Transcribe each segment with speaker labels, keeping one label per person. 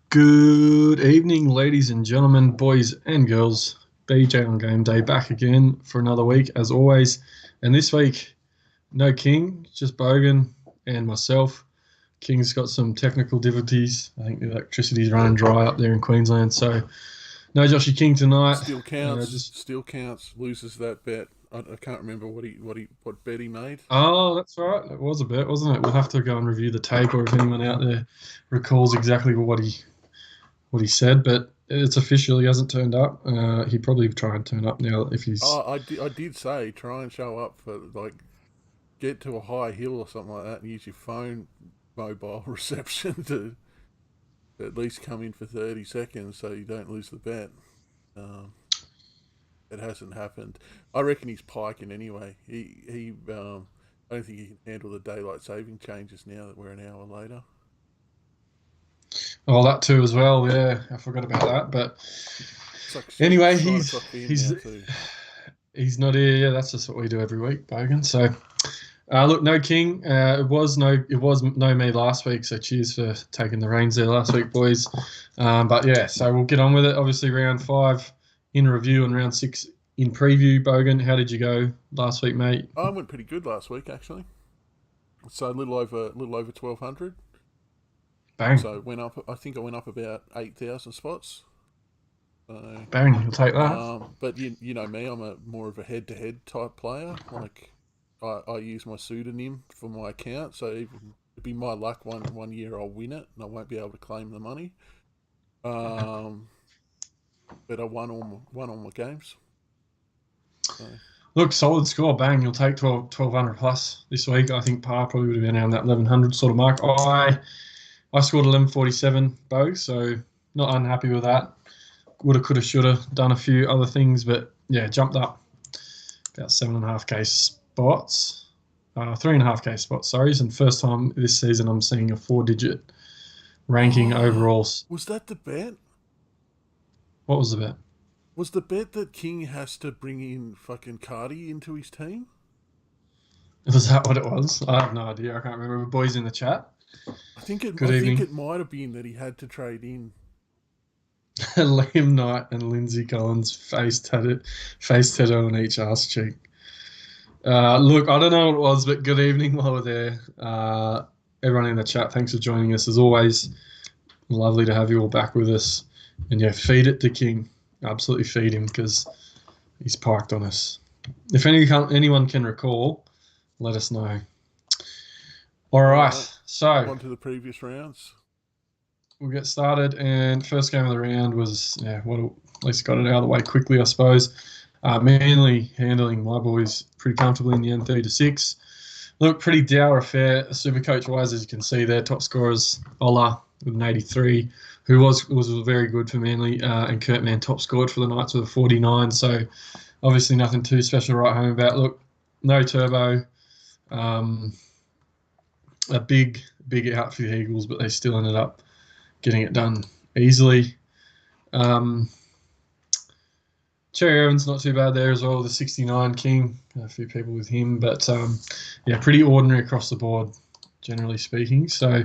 Speaker 1: Good evening, ladies and gentlemen, boys and girls. BJ on Game Day back again for another week, as always. And this week, no King, just Bogan and myself. King's got some technical difficulties. I think the electricity's running dry up there in Queensland. So, no Joshy King tonight.
Speaker 2: Still counts. Still counts. Loses that bet. I can't remember what bet he made.
Speaker 1: Oh, that's right. It was a bet, wasn't it? We'll have to go and review the tape, or if anyone out there recalls exactly what he said, but it's official. He hasn't turned up. He probably try and turn up now if he's.
Speaker 2: I did say try and show up for get to a high hill or something like that and use your phone mobile reception to at least come in for 30 seconds so you don't lose the bet. It hasn't happened. I reckon he's piking anyway. He I don't think he can handle the daylight saving changes now that we're an hour later.
Speaker 1: Oh, that too as well. Yeah, I forgot about that. But
Speaker 2: It's like
Speaker 1: anyway, he's not here. Yeah, that's just what we do every week, Bogan. So, look, no King. It was no me last week. So cheers for taking the reins there last week, boys. But yeah, so we'll get on with it. Obviously, round 5 in review and round 6 in preview. Bogan, how did you go last week, mate?
Speaker 2: I went pretty good last week actually. So a little over 1,200.
Speaker 1: Bang.
Speaker 2: So went up. I think I went up about 8,000 spots. So,
Speaker 1: Bang, you'll take that.
Speaker 2: but you know me, I'm more of a head-to-head type player. Like I use my pseudonym for my account, so even it'd be my luck one year I'll win it and I won't be able to claim the money. But I won all my games. So.
Speaker 1: Look, solid score. Bang, you'll take 1,200 plus this week. I think par probably would have been around that 1,100 sort of mark. I scored 1147, Bo, so not unhappy with that. Woulda, coulda, shoulda done a few other things, but yeah, jumped up about 7.5k spots, 3.5k spots, sorry. And first time this season I'm seeing a 4-digit ranking overall.
Speaker 2: Was that the bet?
Speaker 1: What was the bet?
Speaker 2: Was the bet that King has to bring in fucking Cardi into his team?
Speaker 1: Was that what it was? I have no idea. I can't remember. Boys in the chat.
Speaker 2: I think it might have been that he had to trade in
Speaker 1: Liam Knight and Lindsay Collins face tattoo on each ass cheek. Look, I don't know what it was, but good evening while we're there. Everyone in the chat, thanks for joining us as always. Lovely to have you all back with us. And yeah, feed it to King. Absolutely feed him because he's parked on us. If anyone can recall, let us know. All right, so
Speaker 2: on to the previous rounds.
Speaker 1: We'll get started, and first game of the round was at least got it out of the way quickly, I suppose. Manly handling my boys pretty comfortably in the end, 30-6. Look, pretty dour affair, Supercoach wise, as you can see there. Top scorers Ola with an 83, who was very good for Manly, and Kurtman top scored for the Knights with a 49. So obviously nothing too special to write home about. Look, no Turbo. A big out for the Eagles, but they still ended up getting it done easily. Cherry Evans not too bad there as well, the 69 King. A few people with him, but yeah, pretty ordinary across the board, generally speaking. So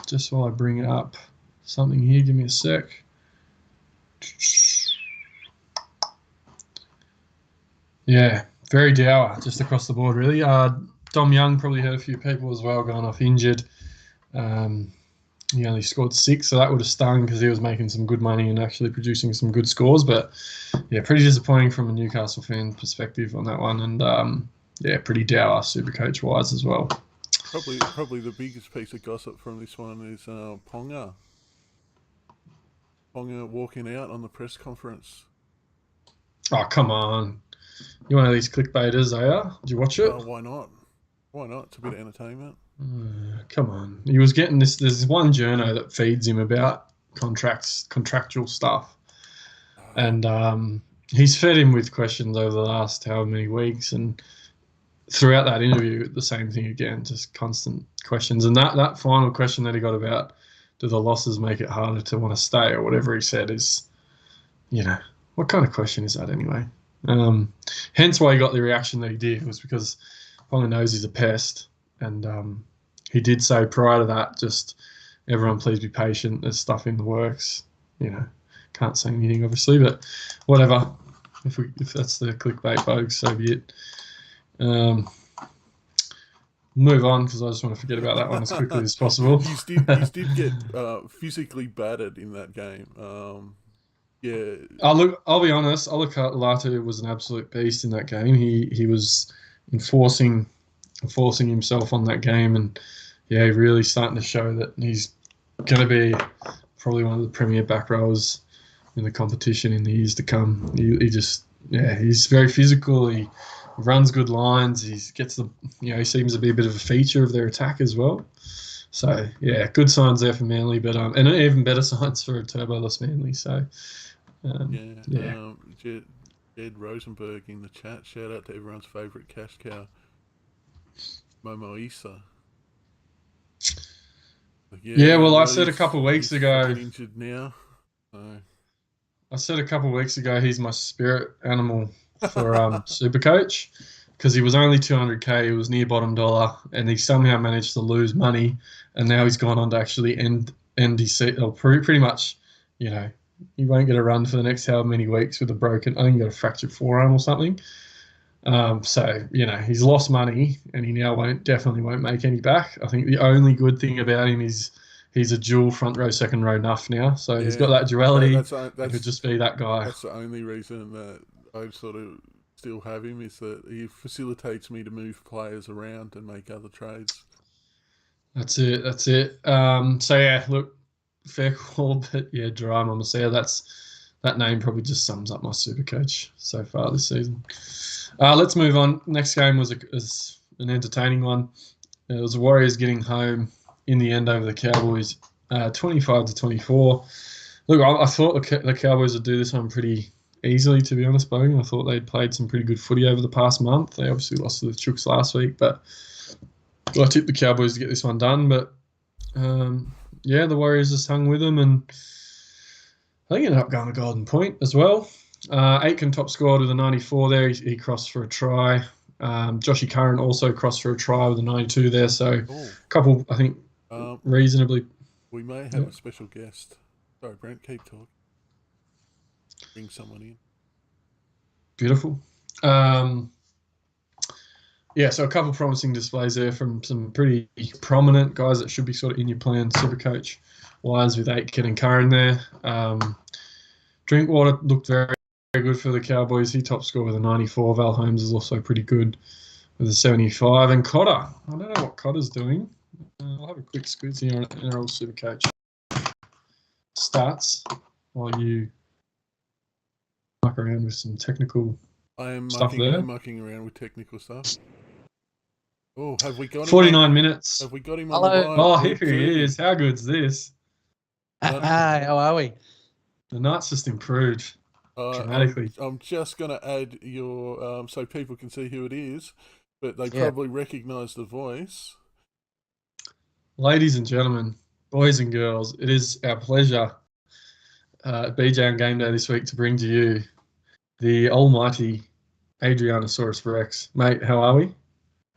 Speaker 1: just while I bring up something here, give me a sec. Yeah, very dour just across the board, really. Dom Young probably had a few people as well going off injured. He only scored 6, so that would have stung because he was making some good money and actually producing some good scores. But yeah, pretty disappointing from a Newcastle fan perspective on that one. And yeah, pretty dour Supercoach wise as well.
Speaker 2: Probably the biggest piece of gossip from this one is Ponga. Ponga walking out on the press conference.
Speaker 1: Oh, come on. You're one of these clickbaiters, are you? Did you watch it?
Speaker 2: Why not? Why not? It's a bit of entertainment.
Speaker 1: Come on. He was getting this. There's one journo that feeds him about contractual stuff. And he's fed him with questions over the last however many weeks. And throughout that interview, the same thing again, just constant questions. And that final question that he got about, do the losses make it harder to want to stay or whatever he said is, what kind of question is that anyway? Hence why he got the reaction that he did, was because Ponga knows he's a pest. And he did say prior to that, just everyone please be patient. There's stuff in the works. Can't say anything obviously, but whatever. If that's the clickbait, folks, so be it. Move on because I just want to forget about that one as quickly as possible.
Speaker 2: He did get physically battered in that game. Yeah.
Speaker 1: I'll be honest. Latu was an absolute beast in that game. He was enforcing himself on that game, and really starting to show that he's going to be probably one of the premier back rowers in the competition in the years to come. He's very physical. He runs good lines. He seems to be a bit of a feature of their attack as well. So good signs there for Manly, but and even better signs for turboless Manly. So
Speaker 2: Jed Rosenberg in the chat. Shout out to everyone's favourite cash cow, Momo Issa.
Speaker 1: Well, I said a couple of weeks ago.
Speaker 2: Injured now.
Speaker 1: I said a couple of weeks ago he's my spirit animal for Supercoach because he was only 200k. He was near bottom dollar, and he somehow managed to lose money, and now he's gone on to actually end his season. Or pretty much, he won't get a run for the next however many weeks with a broken. I think he got a fractured forearm or something. He's lost money, and he now definitely won't make any back. I think the only good thing about him is he's a dual front row, second row nuff now. So he's got that duality. That could just be that guy.
Speaker 2: That's the only reason that I sort of still have him, is that he facilitates me to move players around and make other trades.
Speaker 1: That's it. Look, fair call, but Dry Mama Sea, that name probably just sums up my Supercoach so far this season. Let's move on. Next game was an entertaining one. It was the Warriors getting home in the end over the Cowboys, 25-24. Look, I thought the Cowboys would do this one pretty easily, to be honest, Bogan. I thought they'd played some pretty good footy over the past month. They obviously lost to the Chooks last week, but I tipped the Cowboys to get this one done. But, the Warriors just hung with them, and I think ended up going to Golden Point as well. Aitken top scored with a 94 there. He crossed for a try. Joshy Curran also crossed for a try with a 92 there. So a couple, I think, reasonably.
Speaker 2: We may have a special guest. Sorry, Brent, keep talking. Bring someone in.
Speaker 1: Beautiful. So a couple promising displays there from some pretty prominent guys that should be sort of in your plan, Supercoach wise, with Aitken and Curran there. Drinkwater looked very, very good for the Cowboys. He top scored with a 94. Val Holmes is also pretty good with a 75. And Cotter, I don't know what Cotter's doing. I'll have a quick squeeze here on NRL Supercoach stats while you muck around with some technical stuff there.
Speaker 2: Mucking around with technical stuff. Oh, have we got him?
Speaker 1: 49 minutes.
Speaker 2: Have we got him
Speaker 3: Hello.
Speaker 2: on the line?
Speaker 1: Oh, here he is. How good's this?
Speaker 3: Hi, how are we?
Speaker 1: The night's just improved dramatically.
Speaker 2: I'm just going to add your so people can see who it is, but they probably recognise the voice.
Speaker 1: Ladies and gentlemen, boys and girls, it is our pleasure at BJonGameDay this week to bring to you the almighty Adrianosaurus Rex. Mate, how are we?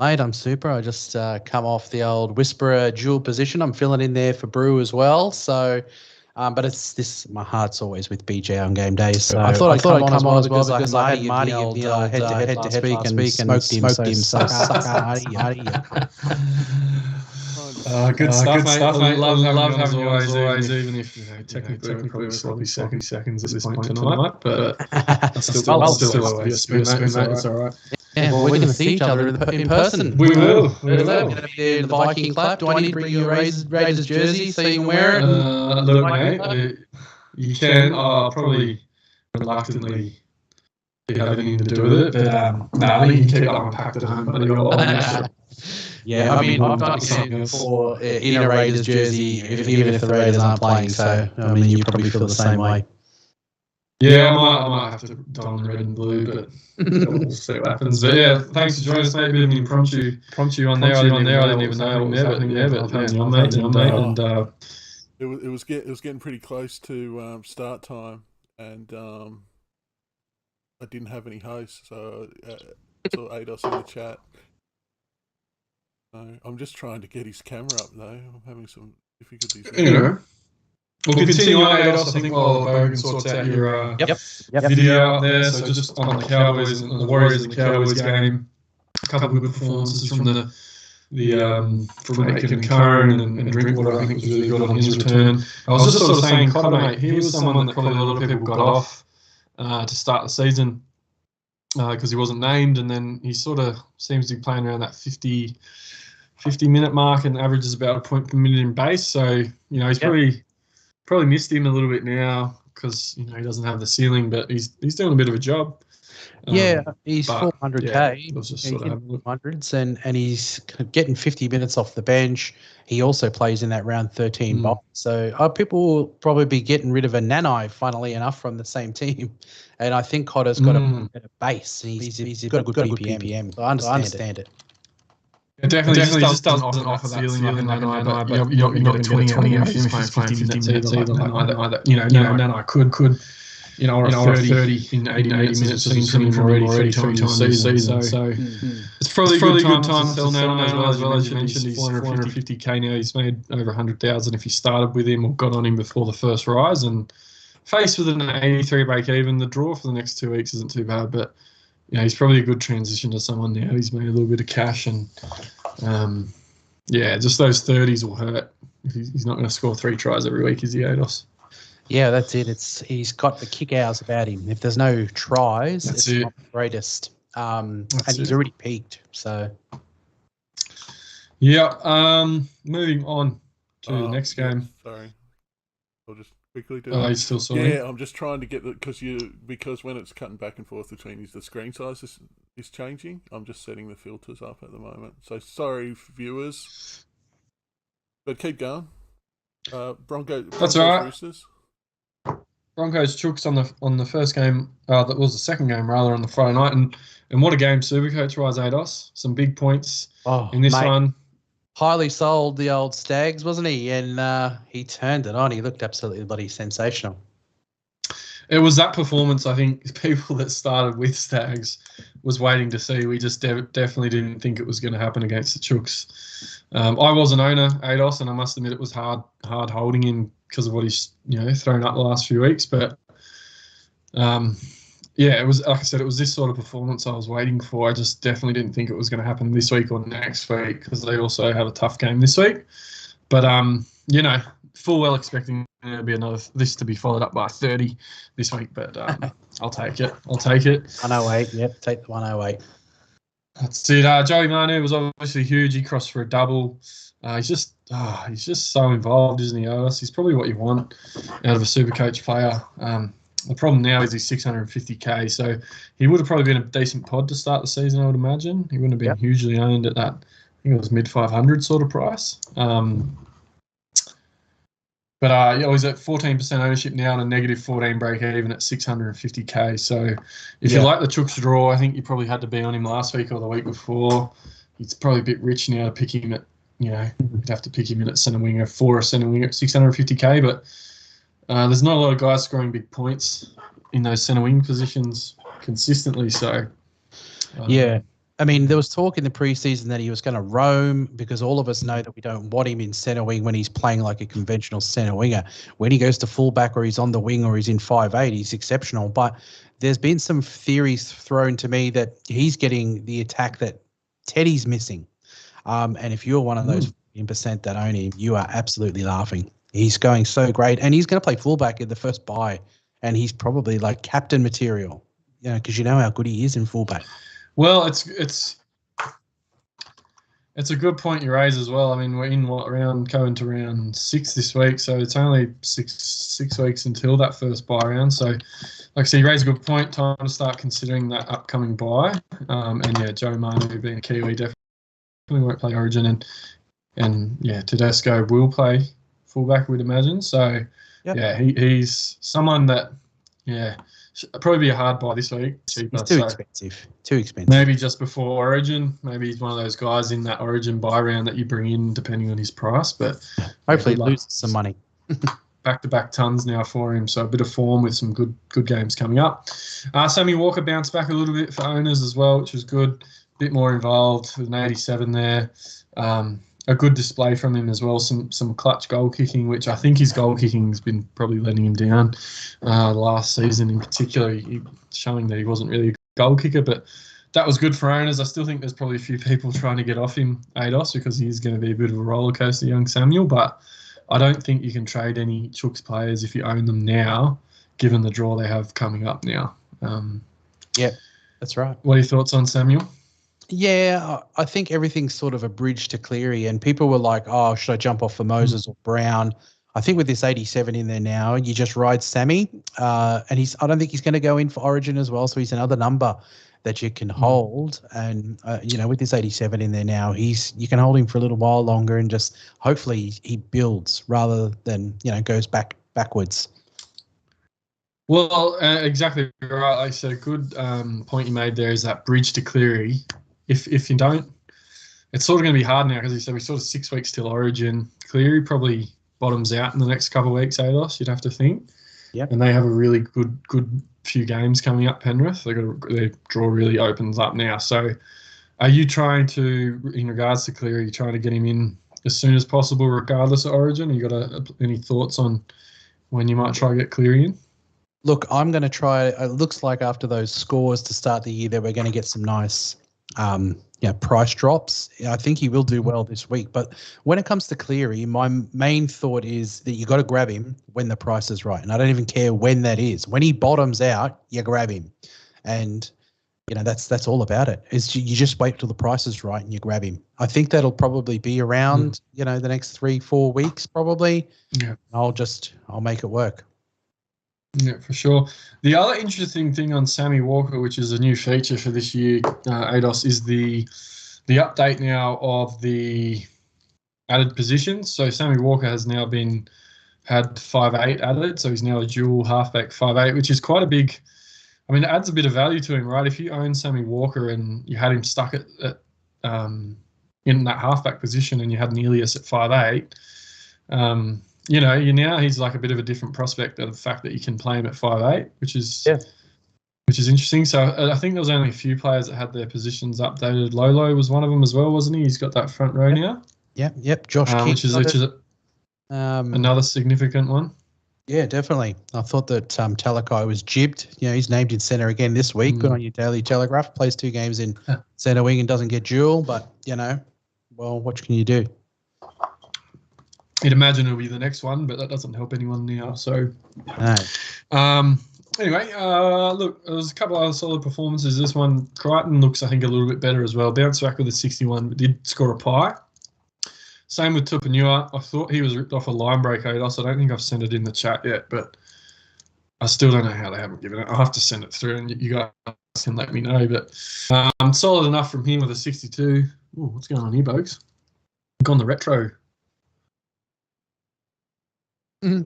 Speaker 3: Mate, I'm super. I just come off the old Whisperer dual position. I'm filling in there for Brew as well. So, but it's this. My heart's always with BJ on game day. So I thought I'd come on as well because I had Marty in the old head to speak and smoked him. Suck Marty.
Speaker 1: Good stuff, mate. Love having you always, even if technically we're probably sloppy seconds at this point tonight, but still be a spoon, mate. It's all right.
Speaker 3: Yeah, we're going to see each other in person.
Speaker 1: We will.
Speaker 3: The Viking clap. Do I need to bring you a Raiders jersey so you can wear it?
Speaker 1: Look, mate, you can. I'll probably reluctantly be having anything to do with it, but you can keep that one packed at home.
Speaker 3: Yeah, I mean, I've done something for in a Raiders jersey, even if the Raiders aren't playing. So, I mean, you probably feel the same way.
Speaker 1: Yeah, I might have to don red and blue, but we'll see what happens. But yeah, thanks for joining us, mate. Bit of an impromptu on there. I didn't even know what was happening there, but I've had you on, mate. And
Speaker 2: it was getting pretty close to start time, and I didn't have any hosts, so I saw Ados in the chat. I'm just trying to get his camera up though. I'm having some If you could do
Speaker 1: anyway, we'll continue on, Ados, I think, while Bogan sorts out your video up there. So just on the Cowboys and the Warriors and the Cowboys game, a couple of good performances from from Aiken Curran and Drinkwater. I think was really good on his return. I was just sort of saying, Cotter, mate, he was someone that probably a lot of people got off to start the season because he wasn't named, and then he sort of seems to be playing around that 50-minute mark and averages about a point per minute in base. So, he's probably missed him a little bit now because, he doesn't have the ceiling, but he's doing a bit of a job.
Speaker 3: He's 400k.
Speaker 1: He's sort of
Speaker 3: 400s, and he's getting 50 minutes off the bench. He also plays in that round 13 box. So people will probably be getting rid of a Nanai, funnily enough, from the same team. And I think Cotter's got a better base. He's got a good PPM. So I understand it.
Speaker 1: It definitely just doesn't offer that ceiling like Nanai, but you're not going to get a 20 out of him if he's playing 50 minutes either. Nanai could or a 30 in 80 minutes seems from him already three times this season. So it's probably a good time to sell Nanai as well. As you mentioned, he's 450k now. He's made over 100,000 if you started with him or got on him before the first rise. And faced with an 83 break even, the draw for the next 2 weeks isn't too bad, but he's probably a good transition to someone now. He's made a little bit of cash, and just those 30s will hurt. He's not going to score 3 tries every week, is he, Ados?
Speaker 3: Yeah, that's it. He's got the kick hours about him. If there's no tries, it's not the greatest. And he's already peaked. So,
Speaker 1: moving on to the next game.
Speaker 2: Sorry, I'll just quickly do.
Speaker 1: He's still sorry.
Speaker 2: Yeah, I'm just trying to get because when it's cutting back and forth between the screen size is changing. I'm just setting the filters up at the moment. So sorry, viewers, but keep going. Broncos.
Speaker 1: That's all right.
Speaker 2: Roosters.
Speaker 1: Broncos Chooks on the first game, that was the second game rather, on the Friday night, and what a game Supercoach wise, Ados. Some big points in this one.
Speaker 3: Highly sold the old Stags, wasn't he? And he turned it on. He looked absolutely bloody sensational.
Speaker 1: It was that performance, I think, people that started with Stags was waiting to see. We just definitely didn't think it was going to happen against the Chooks. I was an owner, Ados, and I must admit it was hard holding him because of what he's thrown up the last few weeks. But it was, like I said, it was this sort of performance I was waiting for. I just definitely didn't think it was going to happen this week or next week because they also have a tough game this week. But full well expecting there to be this to be followed up by 30 this week. But I'll take it.
Speaker 3: 108. Yep, take the 108.
Speaker 1: That's it. Joey Manu was obviously huge. He crossed for a double. He's just so involved, isn't he, Otis? He's probably what you want out of a Supercoach player. The problem now is he's 650k, so he would have probably been a decent pod to start the season, I would imagine. He wouldn't have been hugely owned at that, I think it was mid-500 sort of price. But he's at 14% ownership now and a negative 14 break even at 650k. So if you like the Chooks draw, I think you probably had to be on him last week or the week before. He's probably a bit rich now to pick him at, you'd have to pick him in at centre winger for a centre winger at 650k. But there's not a lot of guys scoring big points in those centre wing positions consistently. So
Speaker 3: I mean, there was talk in the preseason that he was going to roam because all of us know that we don't want him in centre wing when he's playing like a conventional centre winger. When he goes to fullback or he's on the wing or he's in 5'8", he's exceptional. But there's been some theories thrown to me that he's getting the attack that Teddy's missing. And if you're one of those 15% that own him, you are absolutely laughing. He's going so great. And he's going to play fullback in the first bye. And he's probably like captain material, because you know how good he is in fullback.
Speaker 1: Well, it's a good point you raise as well. I mean, we're in going to round 6 this week, so it's only six weeks until that first bye round. So, like I said, you raise a good point. Time to start considering that upcoming bye. Joe Manu being a Kiwi definitely won't play Origin, and Tedesco will play fullback, we'd imagine. So, he's someone that probably be a hard buy this week. Cheaper,
Speaker 3: he's too expensive. Too expensive.
Speaker 1: Maybe just before Origin. Maybe he's one of those guys in that Origin buy round that you bring in depending on his price. But
Speaker 3: hopefully he loses some money.
Speaker 1: Back-to-back tons now for him. So a bit of form with some good games coming up. Sammy Walker bounced back a little bit for owners as well, which was good. A bit more involved with an 87 there. a good display from him as well. Some clutch goal kicking, which I think his goal kicking has been probably letting him down last season in particular, showing that he wasn't really a goal kicker. But that was good for owners. I still think there's probably a few people trying to get off him, Ados, because he's going to be a bit of a roller coaster, young Samuel. But I don't think you can trade any Chooks players if you own them now, given the draw they have coming up now.
Speaker 3: Yeah, that's right.
Speaker 1: What are your thoughts on Samuel?
Speaker 3: Yeah, I think everything's sort of a bridge to Cleary, and people were like, oh, should I jump off for Moses or Brown? I think with this 87 in there now, you just ride Sammy, and I don't think he's going to go in for Origin as well, so he's another number that you can hold. And, with this 87 in there now, you can hold him for a little while longer and just hopefully he builds rather than, goes backwards.
Speaker 1: Well, exactly right. Like I said, a good point you made there is that bridge to Cleary. If you don't, it's sort of going to be hard now because you said we're sort of 6 weeks till Origin. Cleary probably bottoms out in the next couple of weeks, Ados, you'd have to think.
Speaker 3: Yeah.
Speaker 1: And they have a really good few games coming up, Penrith. Their draw really opens up now. So are you trying to, in regards to Cleary, are you trying to get him in as soon as possible regardless of Origin? You got any thoughts on when you might try to get Cleary in?
Speaker 3: Look, I'm going to try. It looks like after those scores to start the year that we're going to get some nice price drops. I think he will do well this week. But when it comes to Cleary, my main thought is that you got to grab him when the price is right. And I don't even care when that is. When he bottoms out, you grab him. And, that's all about it. Is you just wait till the price is right and you grab him. I think that'll probably be around, the next 3-4 weeks probably.
Speaker 1: Yeah.
Speaker 3: I'll make it work.
Speaker 1: Yeah, for sure. The other interesting thing on Sammy Walker, which is a new feature for this year, Ados, is the update now of the added positions. So Sammy Walker has now had 5'8" added, so he's now a dual halfback 5'8", which is quite a big. I mean, it adds a bit of value to him, right? If you own Sammy Walker and you had him stuck in that halfback position and you had an Elias at 5'8", he's like a bit of a different prospect of the fact that you can play him at 5'8", which is interesting. So I think there was only a few players that had their positions updated. Lolo was one of them as well, wasn't he? He's got that front row now.
Speaker 3: Yep. Josh King,
Speaker 1: which is another significant one.
Speaker 3: Yeah, definitely. I thought that Talakai was jibbed. He's named in centre again this week. Good on you, Daily Telegraph. Plays 2 games in centre wing and doesn't get dual, but what can you do?
Speaker 1: You'd imagine it'll be the next one, but that doesn't help anyone now. So,
Speaker 3: no.
Speaker 1: Anyway, look, there's a couple of other solid performances. This one, Crichton looks, I think, a little bit better as well. Bounced back with a 61, but did score a pie. Same with Tupanua. I thought he was ripped off a line break, Ados. I don't think I've sent it in the chat yet, but I still don't know how they haven't given it. I'll have to send it through, and you guys can let me know. But solid enough from him with a 62. Ooh, what's going on here, folks? Gone the retro.
Speaker 3: Mm-hmm.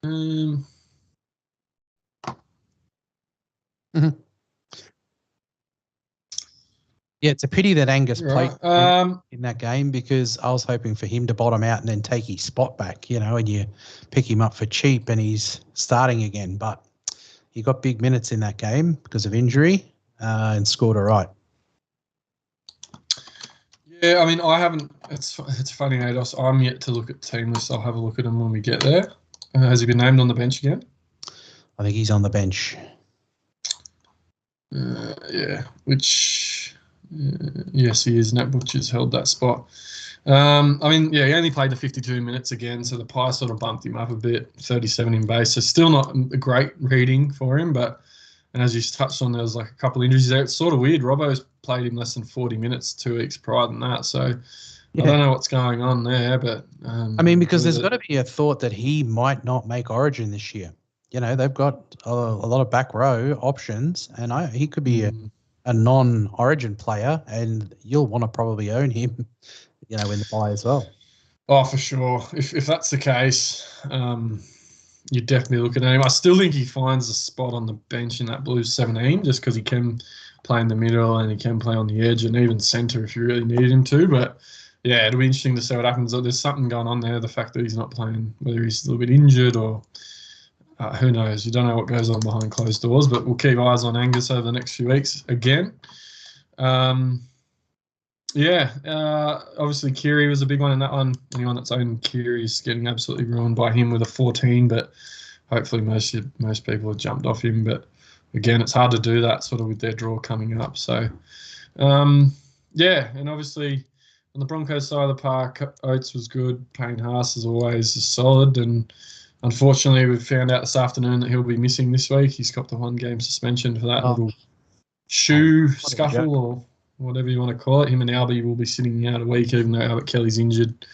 Speaker 3: Mm-hmm. Yeah, it's a pity that Angus played in that game because I was hoping for him to bottom out and then take his spot back, and you pick him up for cheap and he's starting again. But he got big minutes in that game because of injury and scored all right.
Speaker 1: Yeah, I mean, I haven't. It's funny, Ados. I'm yet to look at team lists. I'll have a look at them when we get there. Has he been named on the bench again?
Speaker 3: I think he's on the bench.
Speaker 1: Yes, he is. Nat Butcher's held that spot. He only played the 52 minutes again, so the pie sort of bumped him up a bit, 37 in base. So still not a great reading for him, and as you touched on, there was like a couple injuries there. It's sort of weird. Robbo's played him less than 40 minutes 2 weeks prior than that, so I don't know what's going on there. But
Speaker 3: because there's got to be a thought that he might not make Origin this year. They've got a lot of back row options, and he could be a non-Origin player, and you'll want to probably own him, in the buy as well.
Speaker 1: Oh, for sure. If that's the case, you're definitely looking at him. I still think he finds a spot on the bench in that Blues 17 just because he can play in the middle and he can play on the edge and even centre if you really need him to. But, yeah, it'll be interesting to see what happens. There's something going on there, the fact that he's not playing, whether he's a little bit injured or who knows? You don't know what goes on behind closed doors, but we'll keep eyes on Angus over the next few weeks again. Obviously Kiri was a big one in that one. Anyone that's owned Kiri is getting absolutely ruined by him with a 14, but hopefully most people have jumped off him. But again, it's hard to do that sort of with their draw coming up. So, and obviously on the Broncos side of the park, Oates was good. Payne Haas is always solid, and unfortunately we've found out this afternoon that he'll be missing this week. He's got the 1-game suspension for that little shoe scuffle or whatever you want to call it. Him and Albie will be sitting out a week, even though Albert Kelly's injured.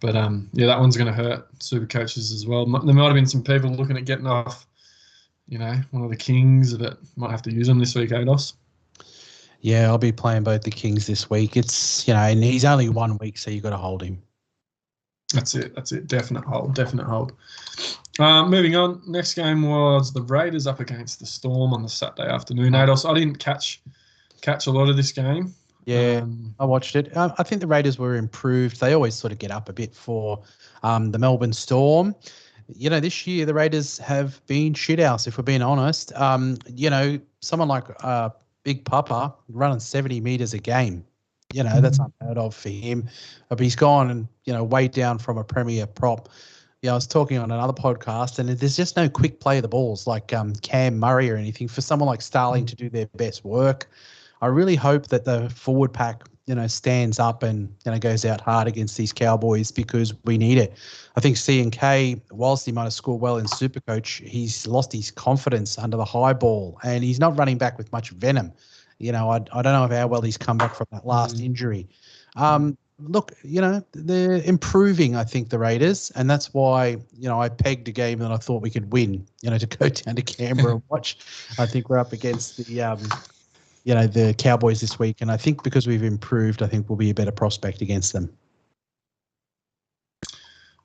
Speaker 1: But, that one's going to hurt super coaches as well. There might have been some people looking at getting off, one of the Kings, but might have to use them this week, Ados.
Speaker 3: Yeah, I'll be playing both the Kings this week. It's, and he's only 1 week, so you've got to hold him.
Speaker 1: That's it. Definite hold. Moving on. Next game was the Raiders up against the Storm on the Saturday afternoon. Ados, I didn't catch a lot of this game.
Speaker 3: Yeah, I watched it. I think the Raiders were improved. They always sort of get up a bit for the Melbourne Storm. This year the Raiders have been shithouse, if we're being honest. Someone like Big Papa running 70 metres a game. That's unheard of for him. But he's gone and, way down from a premier prop. I was talking on another podcast, and there's just no quick play of the balls like Cam Murray or anything for someone like Starling to do their best work. I really hope that the forward pack, stands up and goes out hard against these Cowboys, because we need it. I think C&K, whilst he might have scored well in Supercoach, he's lost his confidence under the high ball, and he's not running back with much venom. I don't know how well he's come back from that last injury. Look, they're improving, I think, the Raiders, and that's why, I pegged a game that I thought we could win, to go down to Canberra and watch. I think we're up against the Cowboys this week, and I think because we've improved, I think we'll be a better prospect against them.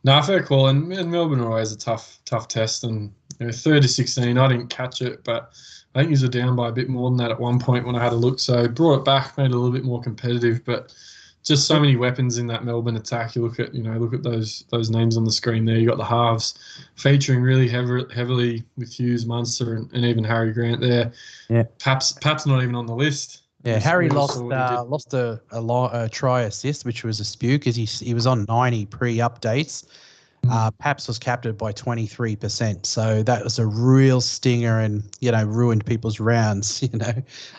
Speaker 1: No, fair call. And Melbourne are always a tough test. And 30-16, I didn't catch it, but I think you were down by a bit more than that at one point when I had a look. So brought it back, made it a little bit more competitive. But just so many weapons in that Melbourne attack. You look at those names on the screen there. You got the halves featuring really heavily with Hughes, Munster, and even Harry Grant there.
Speaker 3: Yeah,
Speaker 1: Paps not even on the list.
Speaker 3: Yeah, Harry lost a try assist, which was a spew because he was on 90 pre-updates. Paps was captured by 23%, so that was a real stinger and ruined people's rounds.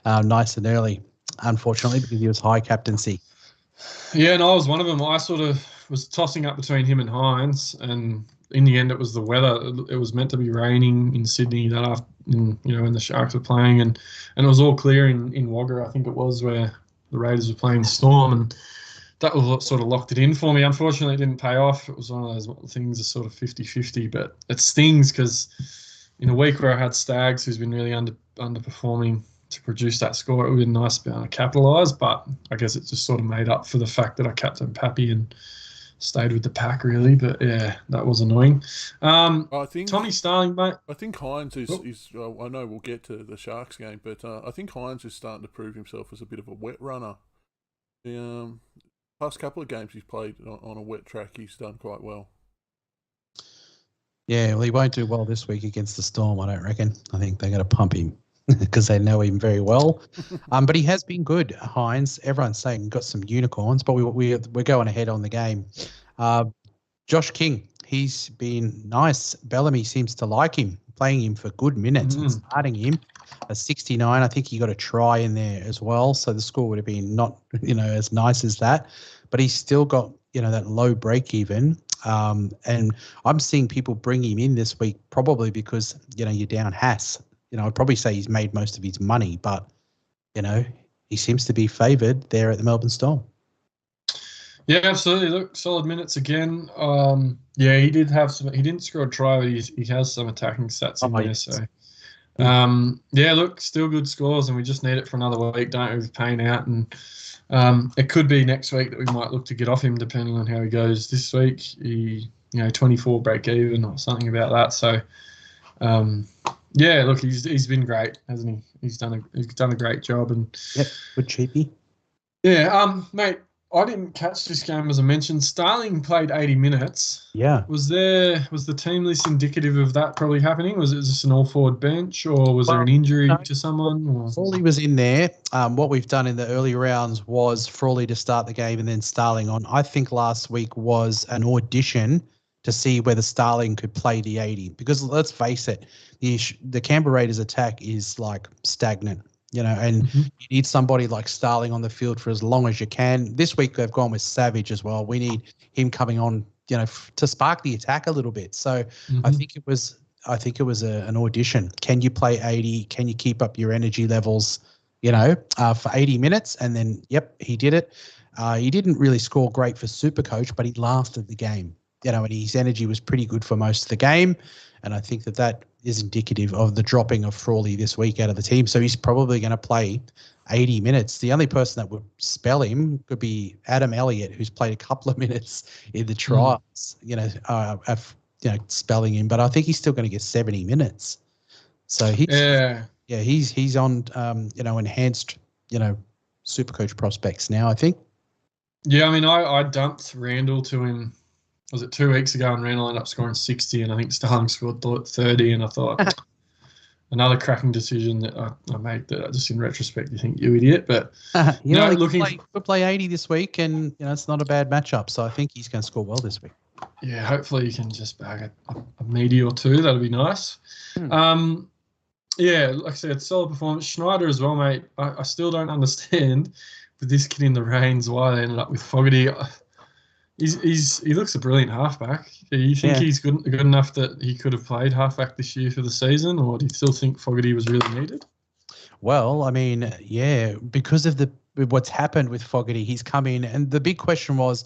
Speaker 3: Nice and early, unfortunately, because he was high captaincy.
Speaker 1: Yeah, and I was one of them. I sort of was tossing up between him and Hines, and in the end, it was the weather. It was meant to be raining in Sydney that afternoon, when the Sharks were playing, and it was all clear in Wagga, I think it was, where the Raiders were playing the Storm, and that was what sort of locked it in for me. Unfortunately, it didn't pay off. It was one of those things that's sort of 50-50, but it stings because in a week where I had Stags, who's been really underperforming, to produce that score, it would have been nice to be able to capitalise, but I guess it just sort of made up for the fact that I captained Pappy and stayed with the pack, really. But yeah, that was annoying.
Speaker 2: I think
Speaker 1: Tommy Starling, mate.
Speaker 2: I think Hines is I know we'll get to the Sharks game, but I think Hines is starting to prove himself as a bit of a wet runner. The past couple of games he's played on a wet track, he's done quite well.
Speaker 3: Yeah, well, he won't do well this week against the Storm, I don't reckon. I think they're going to pump him because they know him very well. But he has been good, Hines. Everyone's saying got some unicorns, but we're going ahead on the game. Josh King, he's been nice. Bellamy seems to like him, playing him for good minutes and starting him at 69. I think he got a try in there as well, so the score would have been not as nice as that. But he's still got that low break even. And I'm seeing people bring him in this week probably because you're down Haas. I'd probably say he's made most of his money, but he seems to be favoured there at the Melbourne Storm.
Speaker 1: Yeah, absolutely. Look, solid minutes again. He did have some. He didn't score a try, but he has some attacking stats in there. Yes. So, look, still good scores, and we just need it for another week, don't we? With Payne out, and it could be next week that we might look to get off him, depending on how he goes this week. He, 24 break even or something about that. So, look, he's been great, hasn't he? He's done a great job, and
Speaker 3: good cheapie.
Speaker 1: Yeah, mate. I didn't catch this game, as I mentioned. Starling played 80 minutes.
Speaker 3: Yeah.
Speaker 1: Was the team list indicative of that probably happening? Was it just an all-forward bench, or was there an injury to someone? Or?
Speaker 3: Frawley was in there. What we've done in the early rounds was Frawley to start the game and then Starling on. I think last week was an audition to see whether Starling could play the 80. Because let's face it, the Canberra Raiders attack is like stagnant. And you need somebody like Starling on the field for as long as you can. This week they've gone with Savage as well. We need him coming on, to spark the attack a little bit. So I think it was an audition. Can you play 80? Can you keep up your energy levels, for 80 minutes? And then, yep, he did it. He didn't really score great for Supercoach, but he lasted the game, and his energy was pretty good for most of the game. And I think that is indicative of the dropping of Frawley this week out of the team. So he's probably going to play 80 minutes. The only person that would spell him could be Adam Elliott, who's played a couple of minutes in the trials, spelling him. But I think he's still going to get 70 minutes. So he's on, enhanced, Supercoach prospects now, I think.
Speaker 1: Yeah, I mean, I dumped Randall to him. Was it 2 weeks ago? And Randall ended up scoring 60, and I think Starling scored 30. And I thought another cracking decision that I made. That just in retrospect, you think you idiot, but
Speaker 3: could play 80 this week, and it's not a bad matchup. So I think he's going to score well this week.
Speaker 1: Yeah, hopefully he can just bag a meaty or two. That'll be nice. Yeah, like I said, solid performance. Schneider as well, mate. I still don't understand with this kid in the reins why they ended up with Fogarty. He looks a brilliant halfback. Do you think he's good enough that he could have played halfback this year for the season, or do you still think Fogarty was really needed?
Speaker 3: Well, I mean, yeah, because of what's happened with Fogarty, he's come in, and the big question was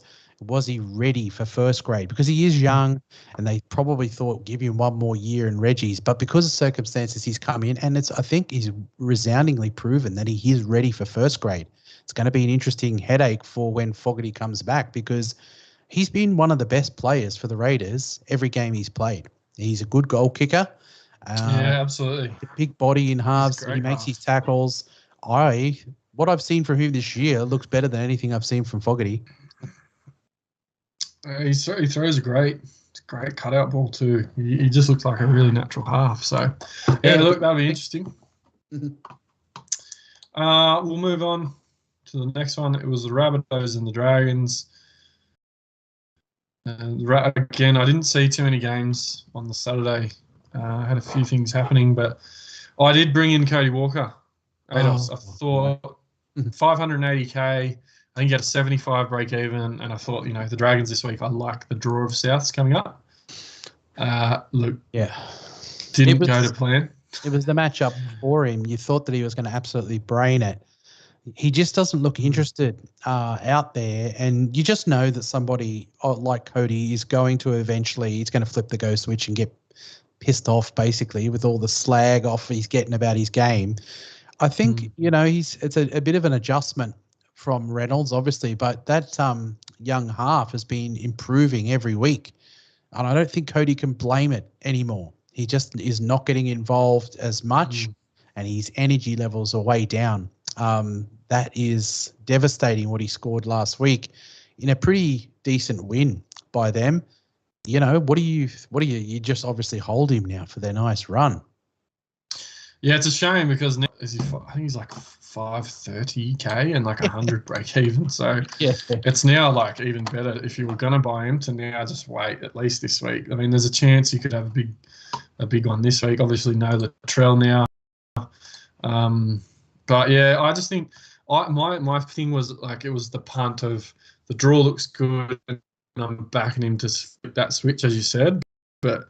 Speaker 3: he ready for first grade? Because he is young, and they probably thought give him one more year in Reggie's, but because of circumstances, he's come in, and I think he's resoundingly proven that he is ready for first grade. It's going to be an interesting headache for when Fogarty comes back, because he's been one of the best players for the Raiders every game he's played. He's a good goal kicker.
Speaker 1: Yeah, absolutely.
Speaker 3: Big body in halves. He makes his tackles. What I've seen from him this year looks better than anything I've seen from Fogarty.
Speaker 1: He throws a great cutout ball too. He just looks like a really natural half. So, look, that'll be interesting. We'll move on to the next one. It was the Rabbitohs and the Dragons. Again, I didn't see too many games on the Saturday. I had a few things happening, but I did bring in Cody Walker. I thought 580K. I think he had a 75 break even, and I thought, the Dragons this week, I like the draw of Souths coming up. Didn't go to plan.
Speaker 3: It was the matchup for him. You thought that he was going to absolutely brain it. He just doesn't look interested out there, and you just know that somebody like Cody is going to eventually, he's going to flip the go switch and get pissed off basically with all the slag off he's getting about his game. I think, it's a bit of an adjustment from Reynolds, obviously, but that young half has been improving every week, and I don't think Cody can blame it anymore. He just is not getting involved as much, and his energy levels are way down. That is devastating what he scored last week in a pretty decent win by them. What do you just obviously hold him now for their nice run.
Speaker 1: Yeah, it's a shame because now I think he's like 530K and like 100 break even. So it's now like even better if you were going to buy him to now just wait at least this week. I mean, there's a chance you could have a big one this week. Obviously, no Latrell now. But yeah, I just think my thing was like it was the punt of the draw looks good and I'm backing him to flip that switch, as you said. But,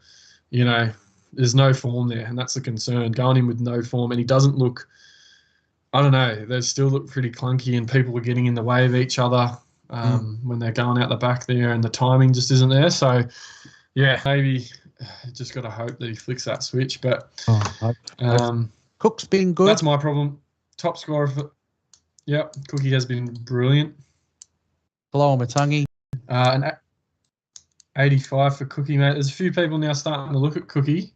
Speaker 1: there's no form there, and that's the concern. Going in with no form, and he doesn't look, I don't know, they still look pretty clunky and people are getting in the way of each other when they're going out the back there and the timing just isn't there. So, yeah, maybe just got to hope that he flicks that switch. But
Speaker 3: Cook's been good.
Speaker 1: That's my problem. Top scorer Cookie has been brilliant.
Speaker 3: Below Matangi.
Speaker 1: An 85 for Cookie, mate. There's a few people now starting to look at Cookie.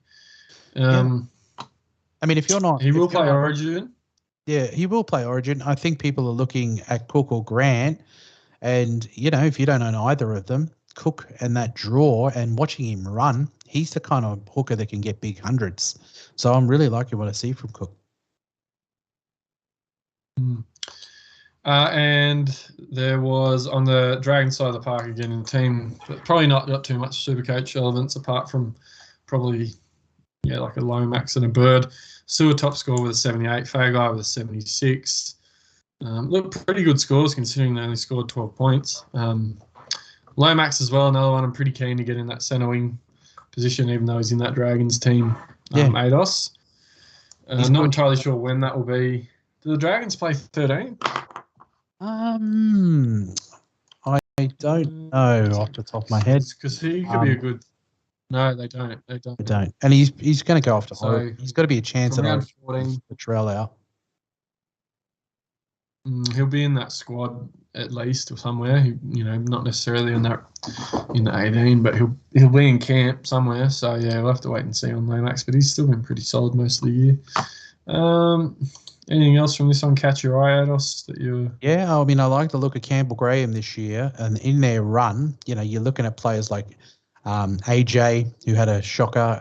Speaker 3: I mean, if you're not...
Speaker 1: He will play Origin.
Speaker 3: Yeah, he will play Origin. I think people are looking at Cook or Grant And, if you don't own either of them, Cook and that draw and watching him run, he's the kind of hooker that can get big hundreds. So I'm really liking what I see from Cook.
Speaker 1: And there was on the Dragon side of the park again in the team, but probably not got too much Supercoach relevance apart from probably, like a Lomax and a Bird. Sewer top score with a 78, Fagai with a 76. Look, pretty good scores considering they only scored 12 points. Lomax as well, another one I'm pretty keen to get in that centre wing position, even though he's in that Dragons team, ADOS. Not entirely sure when that will be. Do the Dragons play 13?
Speaker 3: I don't know off the top of my head.
Speaker 1: Because he could be a good. No, they don't. They
Speaker 3: don't. And he's going to go off to Origin. He's got to be a chance at
Speaker 1: round 14
Speaker 3: the trail out.
Speaker 1: He'll be in that squad at least or somewhere. Not necessarily in the 18, but he'll be in camp somewhere. So we'll have to wait and see on Lomax. But he's still been pretty solid most of the year. Anything else from this one catch your eye, Ados, that you?
Speaker 3: Yeah, I like the look of Campbell Graham this year, and in their run, you're looking at players like AJ, who had a shocker,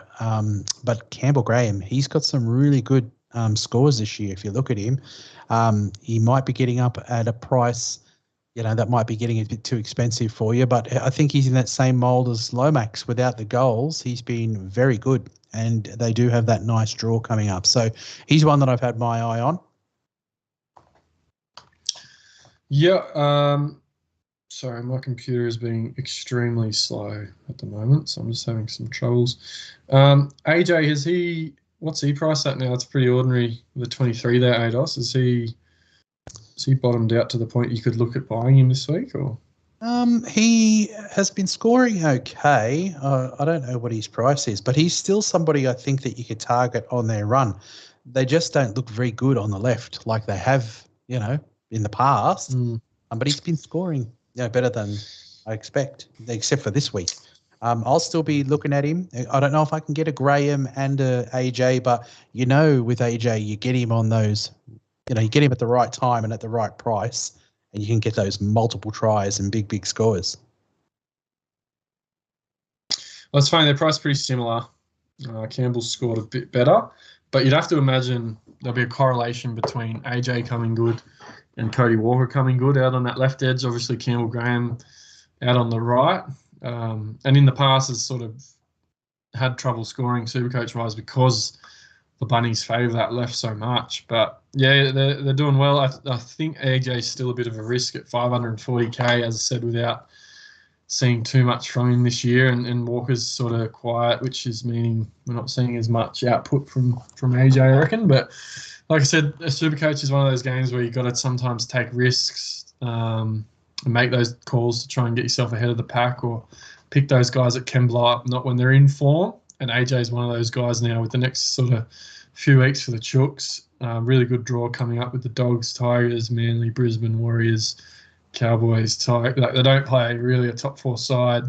Speaker 3: but Campbell Graham, he's got some really good scores this year. If you look at him, he might be getting up at a price, that might be getting a bit too expensive for you, but I think he's in that same mould as Lomax. Without the goals, he's been very good. And they do have that nice draw coming up. So he's one that I've had my eye on.
Speaker 1: Yeah. Sorry, my computer is being extremely slow at the moment, so I'm just having some troubles. AJ, what's he priced at now? It's pretty ordinary. The 23 there, ADOS. Is he bottomed out to the point you could look at buying him this week, or?
Speaker 3: He has been scoring okay. I don't know what his price is, but he's still somebody I think that you could target on their run. They just don't look very good on the left like they have, in the past. But he's been scoring, better than I expect, except for this week. I'll still be looking at him. I don't know if I can get a Graham and a AJ, but with AJ, you get him on those, you get him at the right time and at the right price. And you can get those multiple tries and big scores.
Speaker 1: Well, it's funny. They're priced pretty similar. Campbell's scored a bit better, but you'd have to imagine there'll be a correlation between AJ coming good and Cody Walker coming good out on that left edge. Obviously, Campbell Graham out on the right. And in the past has sort of had trouble scoring Supercoach-wise because the Bunnies favour that left so much. But, they're doing well. I think AJ's still a bit of a risk at 540K, as I said, without seeing too much from him this year. And Walker's sort of quiet, which is meaning we're not seeing as much output from AJ, I reckon. But like I said, a Supercoach is one of those games where you've got to sometimes take risks and make those calls to try and get yourself ahead of the pack or pick those guys that can blow up, not when they're in form. And AJ is one of those guys now with the next sort of few weeks for the Chooks. Really good draw coming up with the Dogs, Tigers, Manly, Brisbane, Warriors, Cowboys. They don't play really a top four side.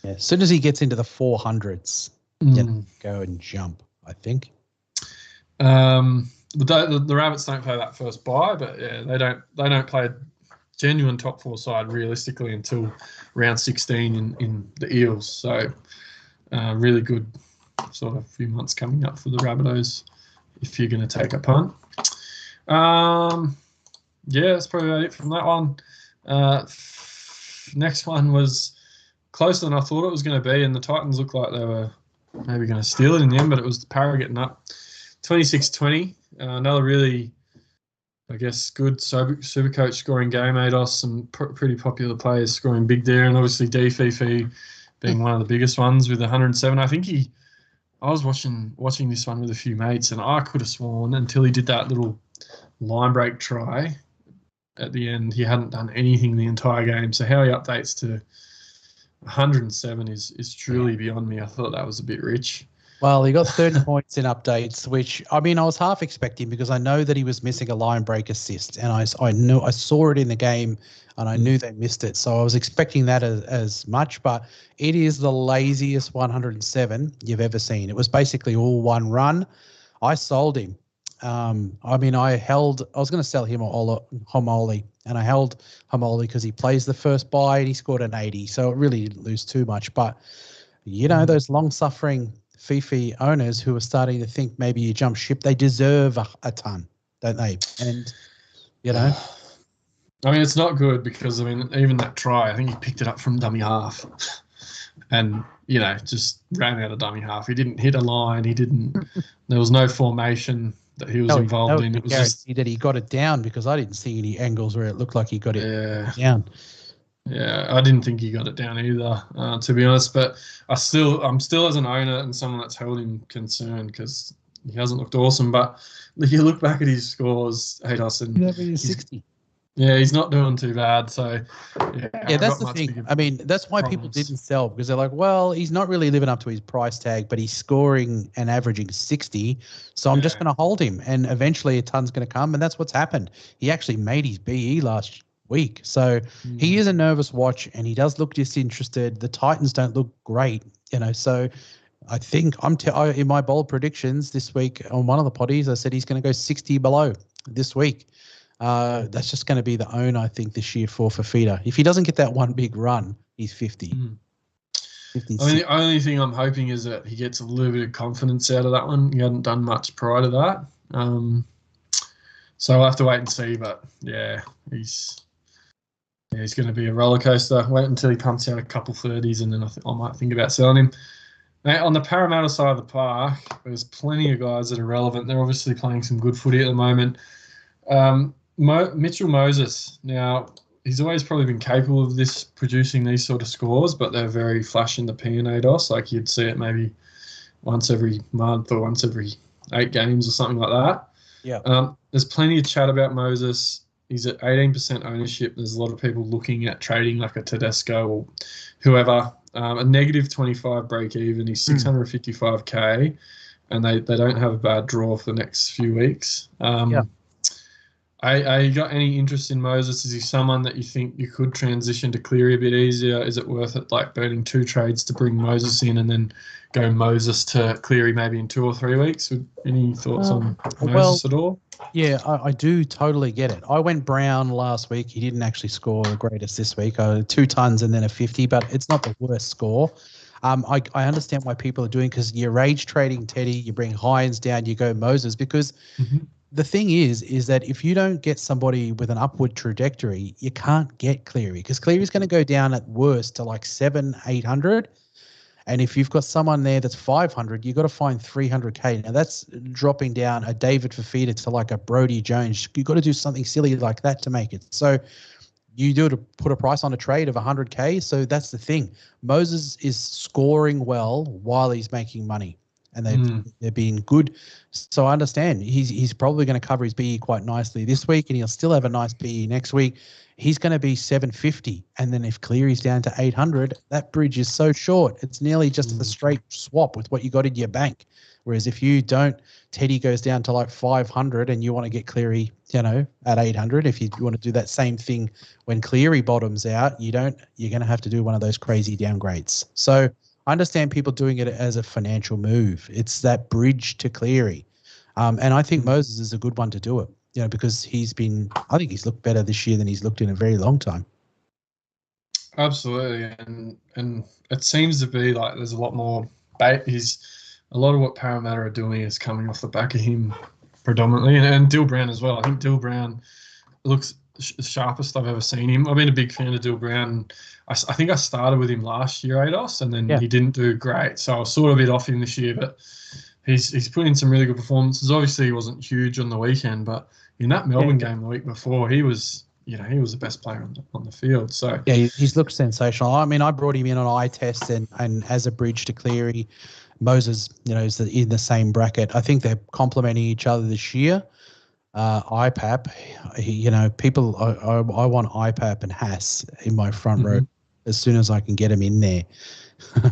Speaker 3: Yeah, as soon as he gets into the 400s, go and jump, I think.
Speaker 1: The Rabbits don't play that first bye, but they don't play a genuine top four side realistically until round 16 in the Eels. So really good sort of few months coming up for the Rabbitohs if you're going to take a punt. That's probably about it from that one. Next one was closer than I thought it was going to be, and the Titans looked like they were maybe going to steal it in the end, but it was the Parra getting up 26-20. Another really, I guess, good Supercoach scoring game. ADOS, some pretty popular players scoring big there, and obviously DFF being one of the biggest ones with 107. I think I was watching this one with a few mates, and I could have sworn until he did that little line break try at the end, he hadn't done anything the entire game. So how he updates to 107 is truly beyond me. I thought that was a bit rich.
Speaker 3: Well, he got 30 points in updates, which, I was half expecting because I know that he was missing a line break assist, and I saw it in the game, and I knew they missed it. So I was expecting that as much, but it is the laziest 107 you've ever seen. It was basically all one run. I sold him. I was going to sell him or Homoli And I held Hamoli because he plays the first bye and he scored an 80. So it really didn't lose too much. But, those long-suffering Fifi owners who are starting to think maybe you jump ship, they deserve a ton, don't they? And,
Speaker 1: I mean, it's not good because, even that try, I think he picked it up from dummy half and, just ran out of dummy half. He didn't hit a line. There was no formation that he was involved in. It was just
Speaker 3: that he got it down because I didn't see any angles where it looked like he got it down.
Speaker 1: Yeah, I didn't think he got it down either, to be honest. But I'm still as an owner and someone that's held him concerned because he hasn't looked awesome. But if you look back at his scores, Haydos, and
Speaker 3: he's 60.
Speaker 1: Yeah, he's not doing too bad. So,
Speaker 3: that's the thing. That's why people didn't sell because they're like, well, he's not really living up to his price tag, but he's scoring and averaging 60. So I'm just going to hold him, and eventually a ton's going to come, and that's what's happened. He actually made his BE last week, so he is a nervous watch, and he does look disinterested. The Titans don't look great, So I think in my bold predictions this week on one of the potties, I said he's going to go 60 below this week. That's just going to be the own, I think, this year for Fafita. If he doesn't get that one big run, he's 50.
Speaker 1: The only thing I'm hoping is that he gets a little bit of confidence out of that one. He hadn't done much prior to that. So I'll have to wait and see. But, he's going to be a roller coaster. Wait until he pumps out a couple 30s, and then I might think about selling him. Now, on the Parramatta side of the park, there's plenty of guys that are relevant. They're obviously playing some good footy at the moment. Mitchell Moses, now he's always probably been capable of producing these sort of scores, but they're very flash in the pan, Ados. Like you'd see it maybe once every month or once every 8 games or something like that.
Speaker 3: Yeah.
Speaker 1: There's plenty of chat about Moses. He's at 18% ownership. There's a lot of people looking at trading like a Tedesco or whoever. A negative 25 break even. He's 655k, and they don't have a bad draw for the next few weeks. Are you got any interest in Moses? Is he someone that you think you could transition to Cleary a bit easier? Is it worth it, like burning 2 trades to bring Moses in and then go Moses to Cleary maybe in 2 or 3 weeks? Any thoughts on Moses at all?
Speaker 3: Yeah, I do totally get it. I went Brown last week. He didn't actually score the greatest this week. 2 tons and then a 50, but it's not the worst score. I understand why people are doing because you're rage trading Teddy, you bring Hines down, you go Moses because the thing is that if you don't get somebody with an upward trajectory, you can't get Cleary because Cleary's going to go down at worst to like 700-800. And if you've got someone there that's 500, you've got to find 300k. Now that's dropping down a David Fafita to like a Brodie Jones. You've got to do something silly like that to make it. So you do to put a price on a trade of 100k. So that's the thing. Moses is scoring well while he's making money. And they're being good. So I understand he's probably going to cover his BE quite nicely this week, and he'll still have a nice BE next week. He's going to be 750, and then if Cleary's down to 800, that bridge is so short. It's nearly just a straight swap with what you got in your bank. Whereas if you don't, Teddy goes down to like 500, and you want to get Cleary, at 800. If you want to do that same thing when Cleary bottoms out, you're going to have to do one of those crazy downgrades. So I understand people doing it as a financial move. It's that bridge to Cleary. And I think Moses is a good one to do it, because I think he's looked better this year than he's looked in a very long time.
Speaker 1: Absolutely. And it seems to be like there's a lot more bait. A lot of what Parramatta are doing is coming off the back of him predominantly. And Dill Brown as well. I think Dill Brown looks the sharpest I've ever seen him. I've been a big fan of Dill Brown. I think I started with him last year, Ados, and then he didn't do great. So I was sort of a bit off him this year, but he's put in some really good performances. Obviously, he wasn't huge on the weekend, but in that Melbourne game the week before, he was the best player on the field. So
Speaker 3: yeah, he's looked sensational. I mean, I brought him in on eye test and as a bridge to Cleary. Moses, is in the same bracket. I think they're complementing each other this year. IPAP, people, I want IPAP and Haas in my front row as soon as I can get him in there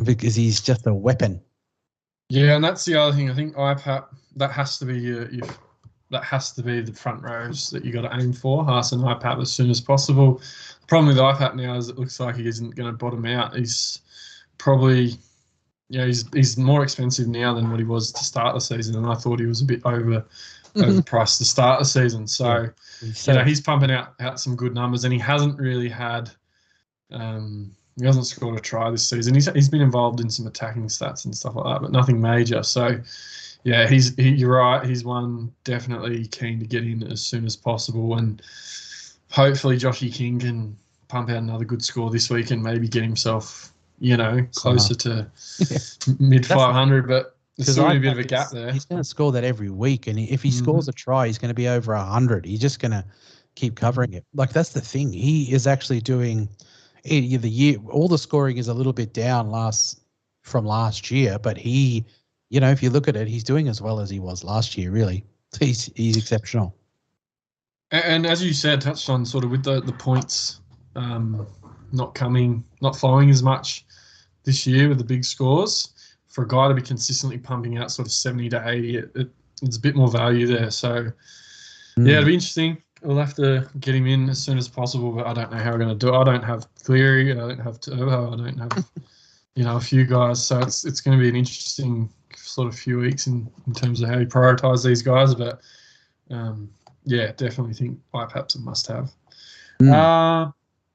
Speaker 3: because he's just a weapon.
Speaker 1: Yeah, and that's the other thing. I think IPAP, that has to be that has to be the front rows that you got to aim for, Haas and IPAP, as soon as possible. The problem with IPAP now is it looks like he isn't going to bottom out. He's probably, he's more expensive now than what he was to start the season, and I thought he was a bit overpriced to start the season. So, he's pumping out some good numbers, and he hasn't really had he hasn't scored a try this season. He's been involved in some attacking stats and stuff like that, but nothing major. So, yeah, you're right. He's one definitely keen to get in as soon as possible, and hopefully Joshy King can pump out another good score this week and maybe get himself, closer to mid 500. But there's still a bit of a gap there.
Speaker 3: He's going to score that every week, and if he scores a try, he's going to be over 100. He's just going to keep covering it. Like, that's the thing. He is actually doing the year. All the scoring is a little bit down from last year, but he, if you look at it, he's doing as well as he was last year. Really, he's exceptional.
Speaker 1: And as you said, touched on sort of with the points not flowing as much this year with the big scores. For a guy to be consistently pumping out sort of 70 to 80, it's a bit more value there. So, yeah, it'll be interesting. We'll have to get him in as soon as possible, but I don't know how we're going to do it. I don't have Cleary. I don't have Turbo. I don't have, a few guys. So it's going to be an interesting sort of few weeks in terms of how you prioritise these guys. But, yeah, definitely think IPAP's a must-have.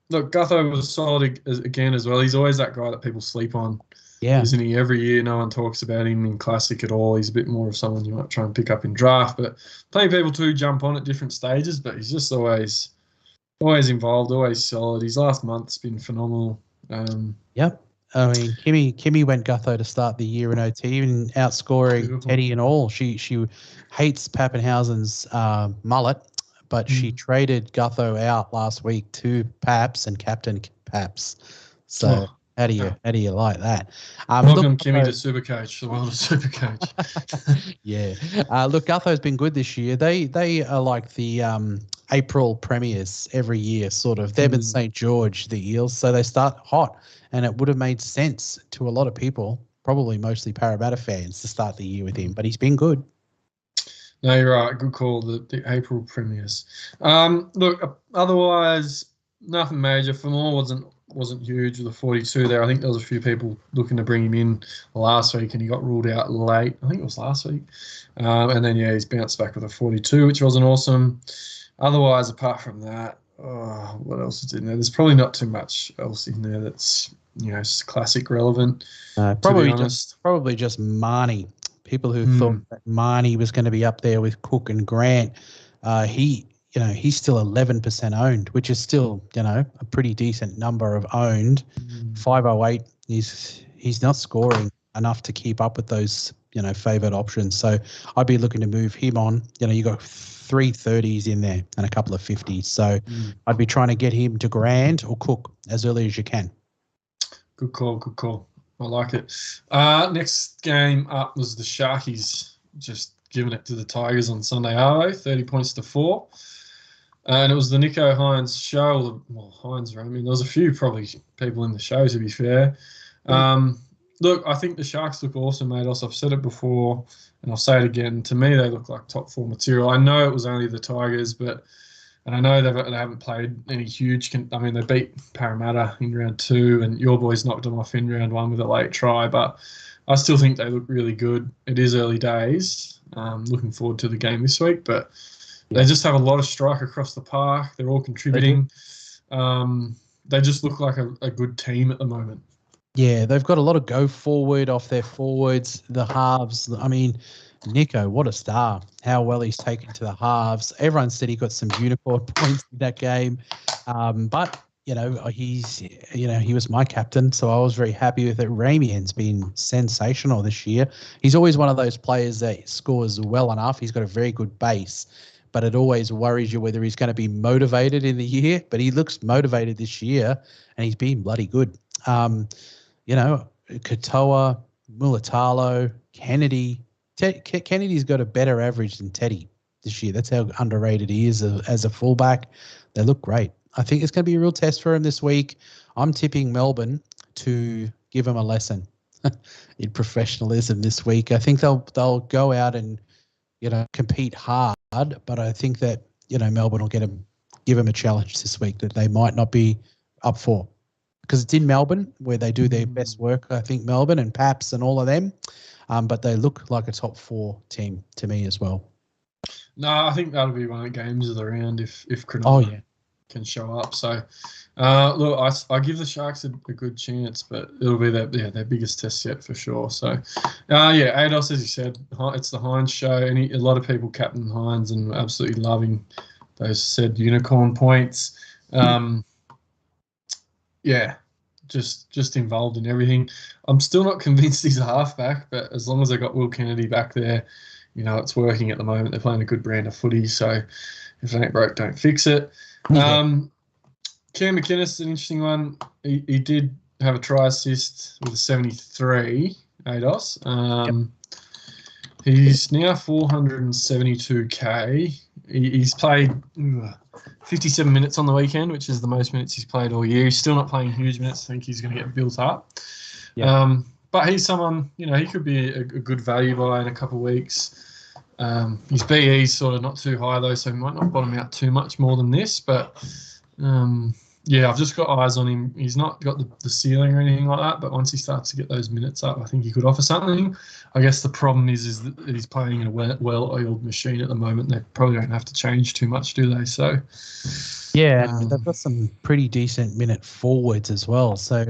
Speaker 1: Look, Gutho was solid again as well. He's always that guy that people sleep on.
Speaker 3: Yeah.
Speaker 1: Isn't he? Every year no one talks about him in Classic at all. He's a bit more of someone you might try and pick up in draft, but plenty of people do jump on at different stages, but he's just always involved, always solid. His last month's been phenomenal.
Speaker 3: Yep. I mean, Kimmy went Gutho to start the year in OT and outscoring Teddy and all. She hates Pappenhausen's mullet, but she traded Gutho out last week to Paps and captain Paps. So how do you like that?
Speaker 1: Welcome, Kimmy, to Supercoach, the world of Supercoach.
Speaker 3: Yeah. Look, Gutho's been good this year. They are like the April premiers every year, sort of. They've been St. George, the Eels, so they start hot, and it would have made sense to a lot of people, probably mostly Parramatta fans, to start the year with him, but he's been good.
Speaker 1: No, you're right. Good call, the April premiers. Look, otherwise, nothing major. Famore wasn't huge with the 42 there. I think there was a few people looking to bring him in last week, and he got ruled out late. I think it was last week. And then, he's bounced back with a 42, which wasn't awesome. Otherwise, apart from that, what else is in there? There's probably not too much else in there that's, classic relevant,
Speaker 3: probably just Marnie. People who thought that Marnie was going to be up there with Cook and Grant, he's still 11% owned, which is still, a pretty decent number of owned. 508, he's not scoring enough to keep up with those, favoured options. So I'd be looking to move him on. You got 3 30s in there and a couple of 50s. So I'd be trying to get him to Grant or Cook as early as you can.
Speaker 1: Good call. I like it. Next game up was the Sharkies, just giving it to the Tigers on Sunday Arvo, 30 points to 4. And it was the Nico Hines show. Well, Hines, I mean, there was a few probably people in the show, to be fair. Look, I think the Sharks look awesome, mate. I've said it before, and I'll say it again. To me, they look like top 4 material. I know it was only the Tigers, and I know they haven't played any huge. I mean, they beat Parramatta in round 2, and your boys knocked them off in round 1 with a late try. But I still think they look really good. It is early days. Looking forward to the game this week, but they just have a lot of strike across the park. They're all contributing. They just look like a good team at the moment.
Speaker 3: Yeah, they've got a lot of go forward off their forwards, the halves. I mean, Nico, what a star. How well he's taken to the halves. Everyone said he got some unicorn points in that game. But, he was my captain, so I was very happy with it. Ramian's been sensational this year. He's always one of those players that scores well enough. He's got a very good base, but it always worries you whether he's going to be motivated in the year. But he looks motivated this year, and he's been bloody good. Katoa, Mulatalo, Kennedy. Kennedy's got a better average than Teddy this year. That's how underrated he is as a fullback. They look great. I think it's going to be a real test for him this week. I'm tipping Melbourne to give him a lesson in professionalism this week. I think they'll go out and compete hard, but I think that Melbourne will give him a challenge this week that they might not be up for. Because it's in Melbourne where they do their best work, I think, Melbourne and Paps and all of them. But they look like a top 4 team to me as well.
Speaker 1: No, I think that'll be one of the games of the round if Cronulla
Speaker 3: Oh yeah.
Speaker 1: can show up. So, look, I give the Sharks a good chance, but it'll be their biggest test yet for sure. So, Ados, as you said, it's the Hines show. A lot of people captain Hines and absolutely loving those said unicorn points. Just involved in everything. I'm still not convinced he's a halfback, but as long as they got Will Kennedy back there, it's working at the moment. They're playing a good brand of footy, so if it ain't broke, don't fix it. Cam McInnes, an interesting one. He did have a try assist with a 73, ADOS. He's now 472k. He's played 57 minutes on the weekend, which is the most minutes he's played all year. He's still not playing huge minutes. I think he's going to get built up. Yeah. But he's someone, he could be a good value buy in a couple of weeks. His BE's sort of not too high, though, so he might not bottom out too much more than this. But, I've just got eyes on him. He's not got the ceiling or anything like that, but once he starts to get those minutes up, I think he could offer something. I guess the problem is that he's playing in a well-oiled machine at the moment. They probably don't have to change too much, do they? So,
Speaker 3: yeah, they've got some pretty decent minute forwards as well. So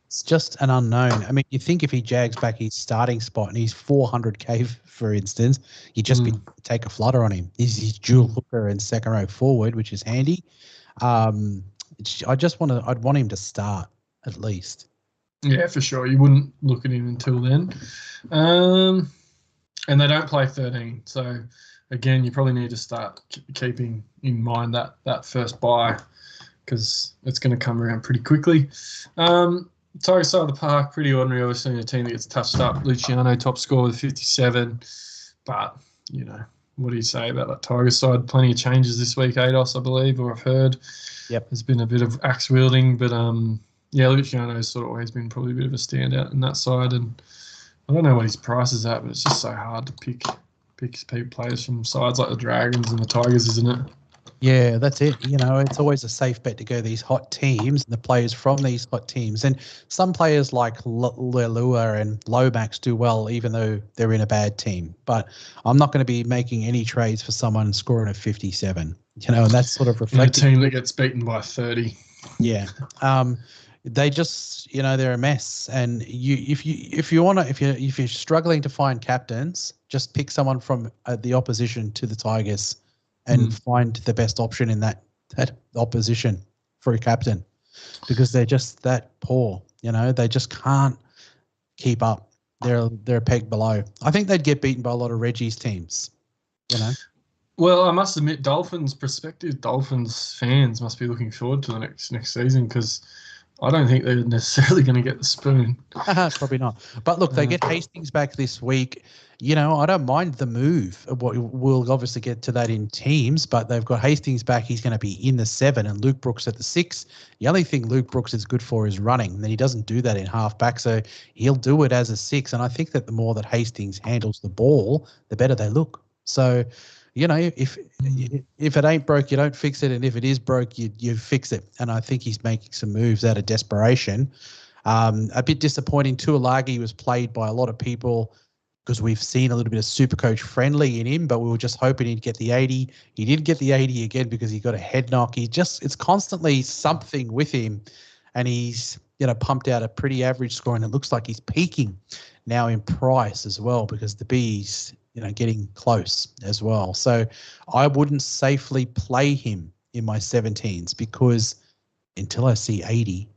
Speaker 3: it's just an unknown. I mean, you think if he jags back his starting spot and he's 400k, for instance, you just take a flutter on him. He's dual hooker and second row forward, which is handy. I'd want him to start at least.
Speaker 1: Yeah, for sure. You wouldn't look at him until then. And they don't play 13. So, again, you probably need to start keeping in mind that first bye because it's going to come around pretty quickly. Tiger side of the park, pretty ordinary. Obviously, a team that gets touched up. Luciano, top score with 57. But, what do you say about that Tiger side? Plenty of changes this week, ADOS, I believe, or I've heard.
Speaker 3: Yep.
Speaker 1: There's been a bit of axe wielding, but Luciano's sort of always been probably a bit of a standout in that side, and I don't know what his price is at, but it's just so hard to pick players from sides like the Dragons and the Tigers, isn't it?
Speaker 3: Yeah, that's it. It's always a safe bet to go these hot teams and the players from these hot teams. And some players like Leilua and Lomax do well even though they're in a bad team. But I'm not going to be making any trades for someone scoring a 57. And that's sort of reflected.
Speaker 1: A team that gets beaten by 30.
Speaker 3: Yeah. They just, they're a mess. And if you're struggling to find captains, just pick someone from the opposition to the Tigers and find the best option in that opposition for a captain because they're just that poor. They just can't keep up. They're a peg below. I think they'd get beaten by a lot of Reggie's teams.
Speaker 1: Well, I must admit, prospective Dolphins fans must be looking forward to the next season because I don't think they're necessarily going to get the spoon.
Speaker 3: Probably not. But look, they get Hastings back this week. I don't mind the move. We'll obviously get to that in teams, but they've got Hastings back. He's going to be in the 7 and Luke Brooks at the 6. The only thing Luke Brooks is good for is running, and he doesn't do that in halfback, so he'll do it as a 6. And I think that the more that Hastings handles the ball, the better they look. So, if it ain't broke, you don't fix it, and if it is broke, you fix it. And I think he's making some moves out of desperation. A bit disappointing. Tuilagi was played by a lot of people because we've seen a little bit of Supercoach friendly in him, but we were just hoping he'd get the 80. He didn't get the 80 again because he got a head knock. It's constantly something with him, and he's pumped out a pretty average score, and it looks like he's peaking now in price as well because the B's getting close as well. So I wouldn't safely play him in my 17s because until I see 80,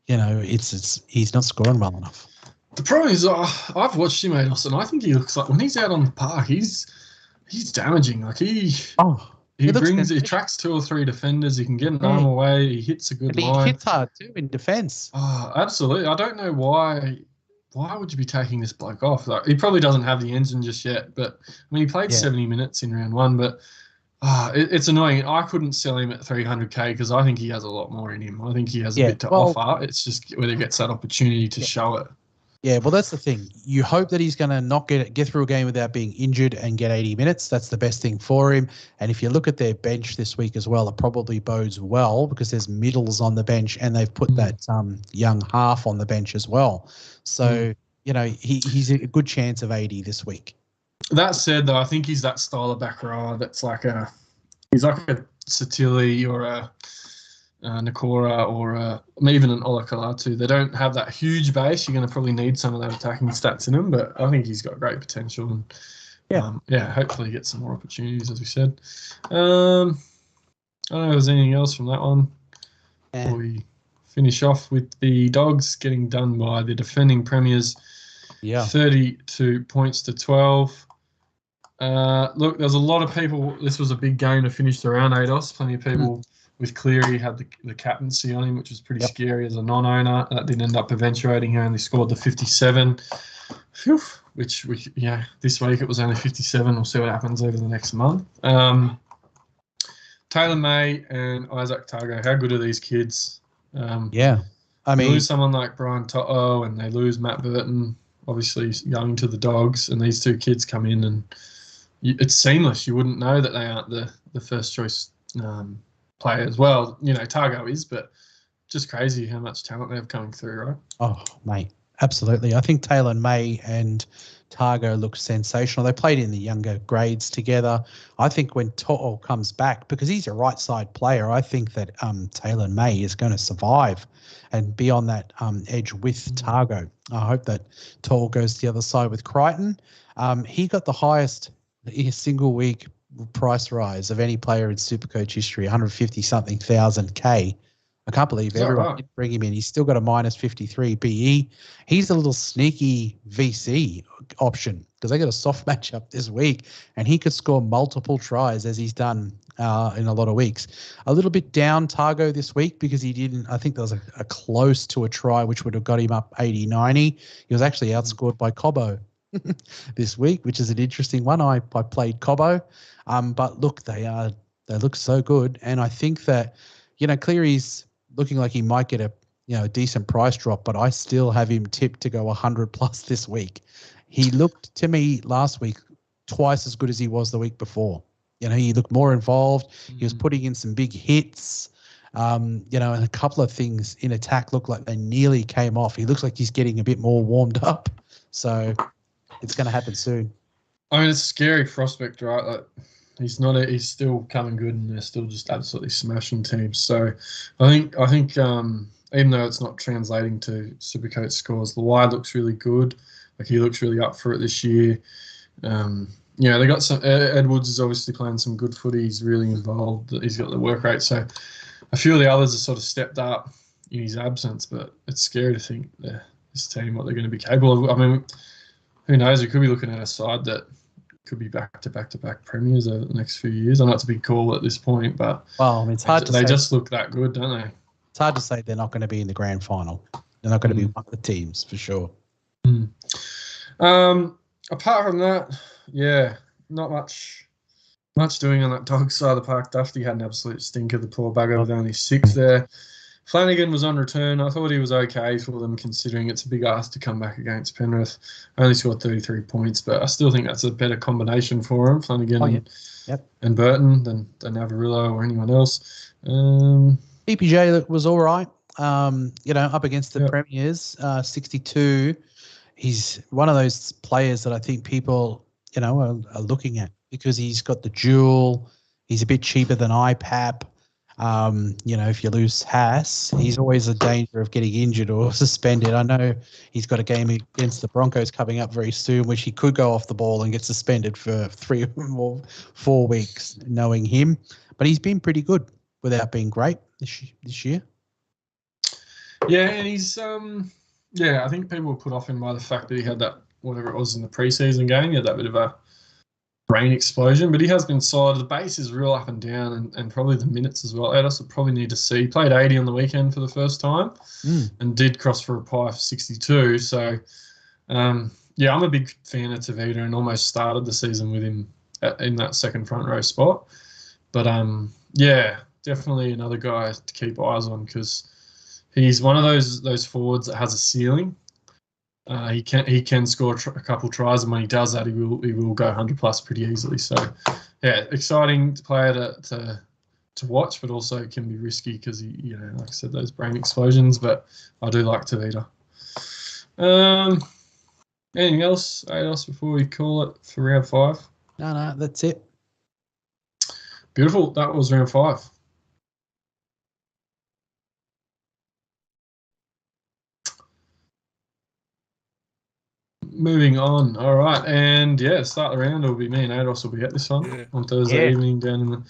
Speaker 3: he's not scoring well enough.
Speaker 1: The problem is I've watched him, and I think he looks like when he's out on the park, he's damaging. Like he tracks 2 or 3 defenders. He can get an arm away. He hits a good line.
Speaker 3: He hits hard too in defence.
Speaker 1: Oh, absolutely. I don't know why. Why would you be taking this bloke off? Like, he probably doesn't have the engine just yet, but he played 70 minutes in round 1, but it's annoying. I couldn't sell him at 300k because I think he has a lot more in him. I think he has a bit to offer. It's just whether he gets that opportunity to show it.
Speaker 3: Yeah, well, that's the thing. You hope that he's going to not get through a game without being injured and get 80 minutes. That's the best thing for him. And if you look at their bench this week as well, it probably bodes well because there's middles on the bench and they've put that young half on the bench as well. So, he's a good chance of 80 this week.
Speaker 1: That said, though, I think he's that style of back rower that's he's like a Satili or a Nakora or even an Olakalatu. They don't have that huge base. You're going to probably need some of that attacking stats in him, but I think he's got great potential and hopefully get some more opportunities, as we said. I don't know if there's anything else from that one. Before we finish off with the Dogs getting done by the defending premiers, 32 points to 12. Look, there's a lot of people. This was a big game to finish the round, ADOS. Plenty of people with Cleary had the captaincy on him, which was pretty scary as a non-owner. That didn't end up eventuating. He only scored the 57. Phew, which this week it was only 57. We'll see what happens over the next month. Taylor May and Isaac Targo, how good are these kids? I mean, they lose someone like Brian To'o and they lose Matt Burton, obviously going to the Dogs, and these two kids come in and it's seamless. You wouldn't know that they aren't the first choice players. Well, Targo is, but just crazy how much talent they have coming through, right?
Speaker 3: Oh, mate, absolutely. I think Taylor May and Targo look sensational. They played in the younger grades together. I think when To'o comes back, because he's a right side player, I think that Taylor May is going to survive and be on that edge with Targo. I hope that To'o goes to the other side with Crichton. He got the highest single week price rise of any player in Supercoach history, 150-something thousand K. I can't believe everyone didn't bring him in. He's still got a minus 53 BE. He's a little sneaky VC option because they got a soft matchup this week, and he could score multiple tries as he's done in a lot of weeks. A little bit down Targo this week because he didn't. I think there was a close to a try which would have got him up 80-90. He was actually outscored by Cobbo this week, which is an interesting one. I played Cobbo, but look, they look so good, and I think that Cleary's looking like he might get a decent price drop, but I still have him tipped to go 100 plus this week. He looked to me last week twice as good as he was the week before. He looked more involved. He was putting in some big hits, and a couple of things in attack looked like they nearly came off. He looks like he's getting a bit more warmed up, so it's going to happen soon. I
Speaker 1: mean, it's a scary prospect, right? Like, he's still coming good, and they're still just absolutely smashing teams. So I think even though it's not translating to Supercoach scores, Luai looks really good. Like, he looks really up for it this year. They got some. Edwards is obviously playing some good footy. He's really involved. He's got the work rate. So a few of the others have sort of stepped up in his absence, but it's scary to think this team, what they're going to be capable of. I mean, who knows? We could be looking at a side that could be back to back premiers over the next few years. I know it's a big call at this point, but
Speaker 3: it's hard to say.
Speaker 1: They just look that good, don't they?
Speaker 3: It's hard to say they're not going to be in the grand final. They're not going to be one of the teams for sure.
Speaker 1: Apart from that, not much doing on that Dog side of the park. Dufty had an absolute stinker, the poor bugger, with only 6 there. Flanagan was on return. I thought he was okay for them, considering it's a big ask to come back against Penrith. Only scored 33 points, but I still think that's a better combination for him, Flanagan and Burton, than Avarillo or anyone else.
Speaker 3: BPJ was all right, up against the Premiers, 62. He's one of those players that I think people, are looking at because he's got the dual. He's a bit cheaper than IPAP. If you lose Haas, he's always a danger of getting injured or suspended. I know he's got a game against the Broncos coming up very soon, which he could go off the ball and get suspended for 3 or 4 weeks, knowing him. But he's been pretty good without being great this year.
Speaker 1: Yeah, and he's I think people were put off him by the fact that he had that, whatever it was in the preseason game, he had that bit of a brain explosion, but he has been solid. The base is real up and down, and probably the minutes as well. Ados will probably need to see. He played 80 on the weekend for the first time and did cross for a pie for 62. So, I'm a big fan of Tavita and almost started the season with him in that second front row spot. But, definitely another guy to keep eyes on because he's one of those forwards that has a ceiling. He can score a couple tries, and when he does that, he will go 100 plus pretty easily. So, exciting player to watch, but also can be risky because he, like I said, those brain explosions. But I do like Tavita. Anything else, Ados, before we call it for round 5?
Speaker 3: No, that's it.
Speaker 1: Beautiful. That was round 5. Moving on. All right. And, start the round. It'll be me and Ados will be at this one on Thursday evening down in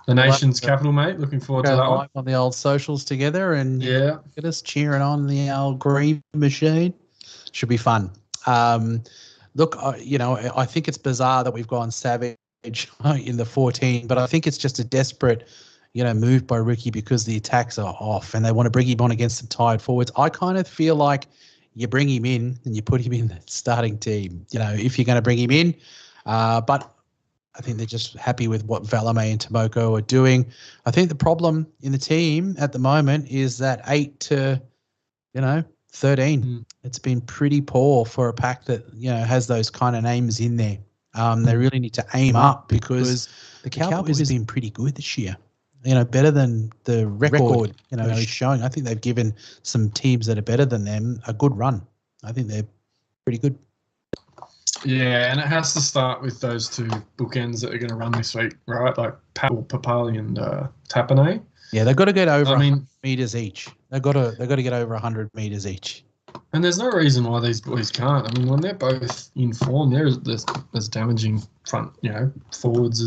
Speaker 1: the nation's capital, mate. Looking forward to that one.
Speaker 3: On the old socials together and get us cheering on the old green machine. Should be fun. Look, I think it's bizarre that we've gone savage in the 14, but I think it's just a desperate, move by Ricky because the attacks are off and they want to bring him on against the tired forwards. I kind of feel like you bring him in and you put him in the starting team, if you're going to bring him in. But I think they're just happy with what Valame and Tomoko are doing. I think the problem in the team at the moment is that 8 to, 13. It's been pretty poor for a pack that, has those kind of names in there. They really need to aim up because the Cowboys have been pretty good this year. Better than the record, is showing. I think they've given some teams that are better than them a good run. I think they're pretty good.
Speaker 1: Yeah, and it has to start with those two bookends that are going to run this week, right? Like Papali and Tapane.
Speaker 3: Yeah, they've got to get over 100 meters each. They've got to get over 100 meters each.
Speaker 1: And there's no reason why these boys can't. I mean, when they're both in form, they're as damaging front, forwards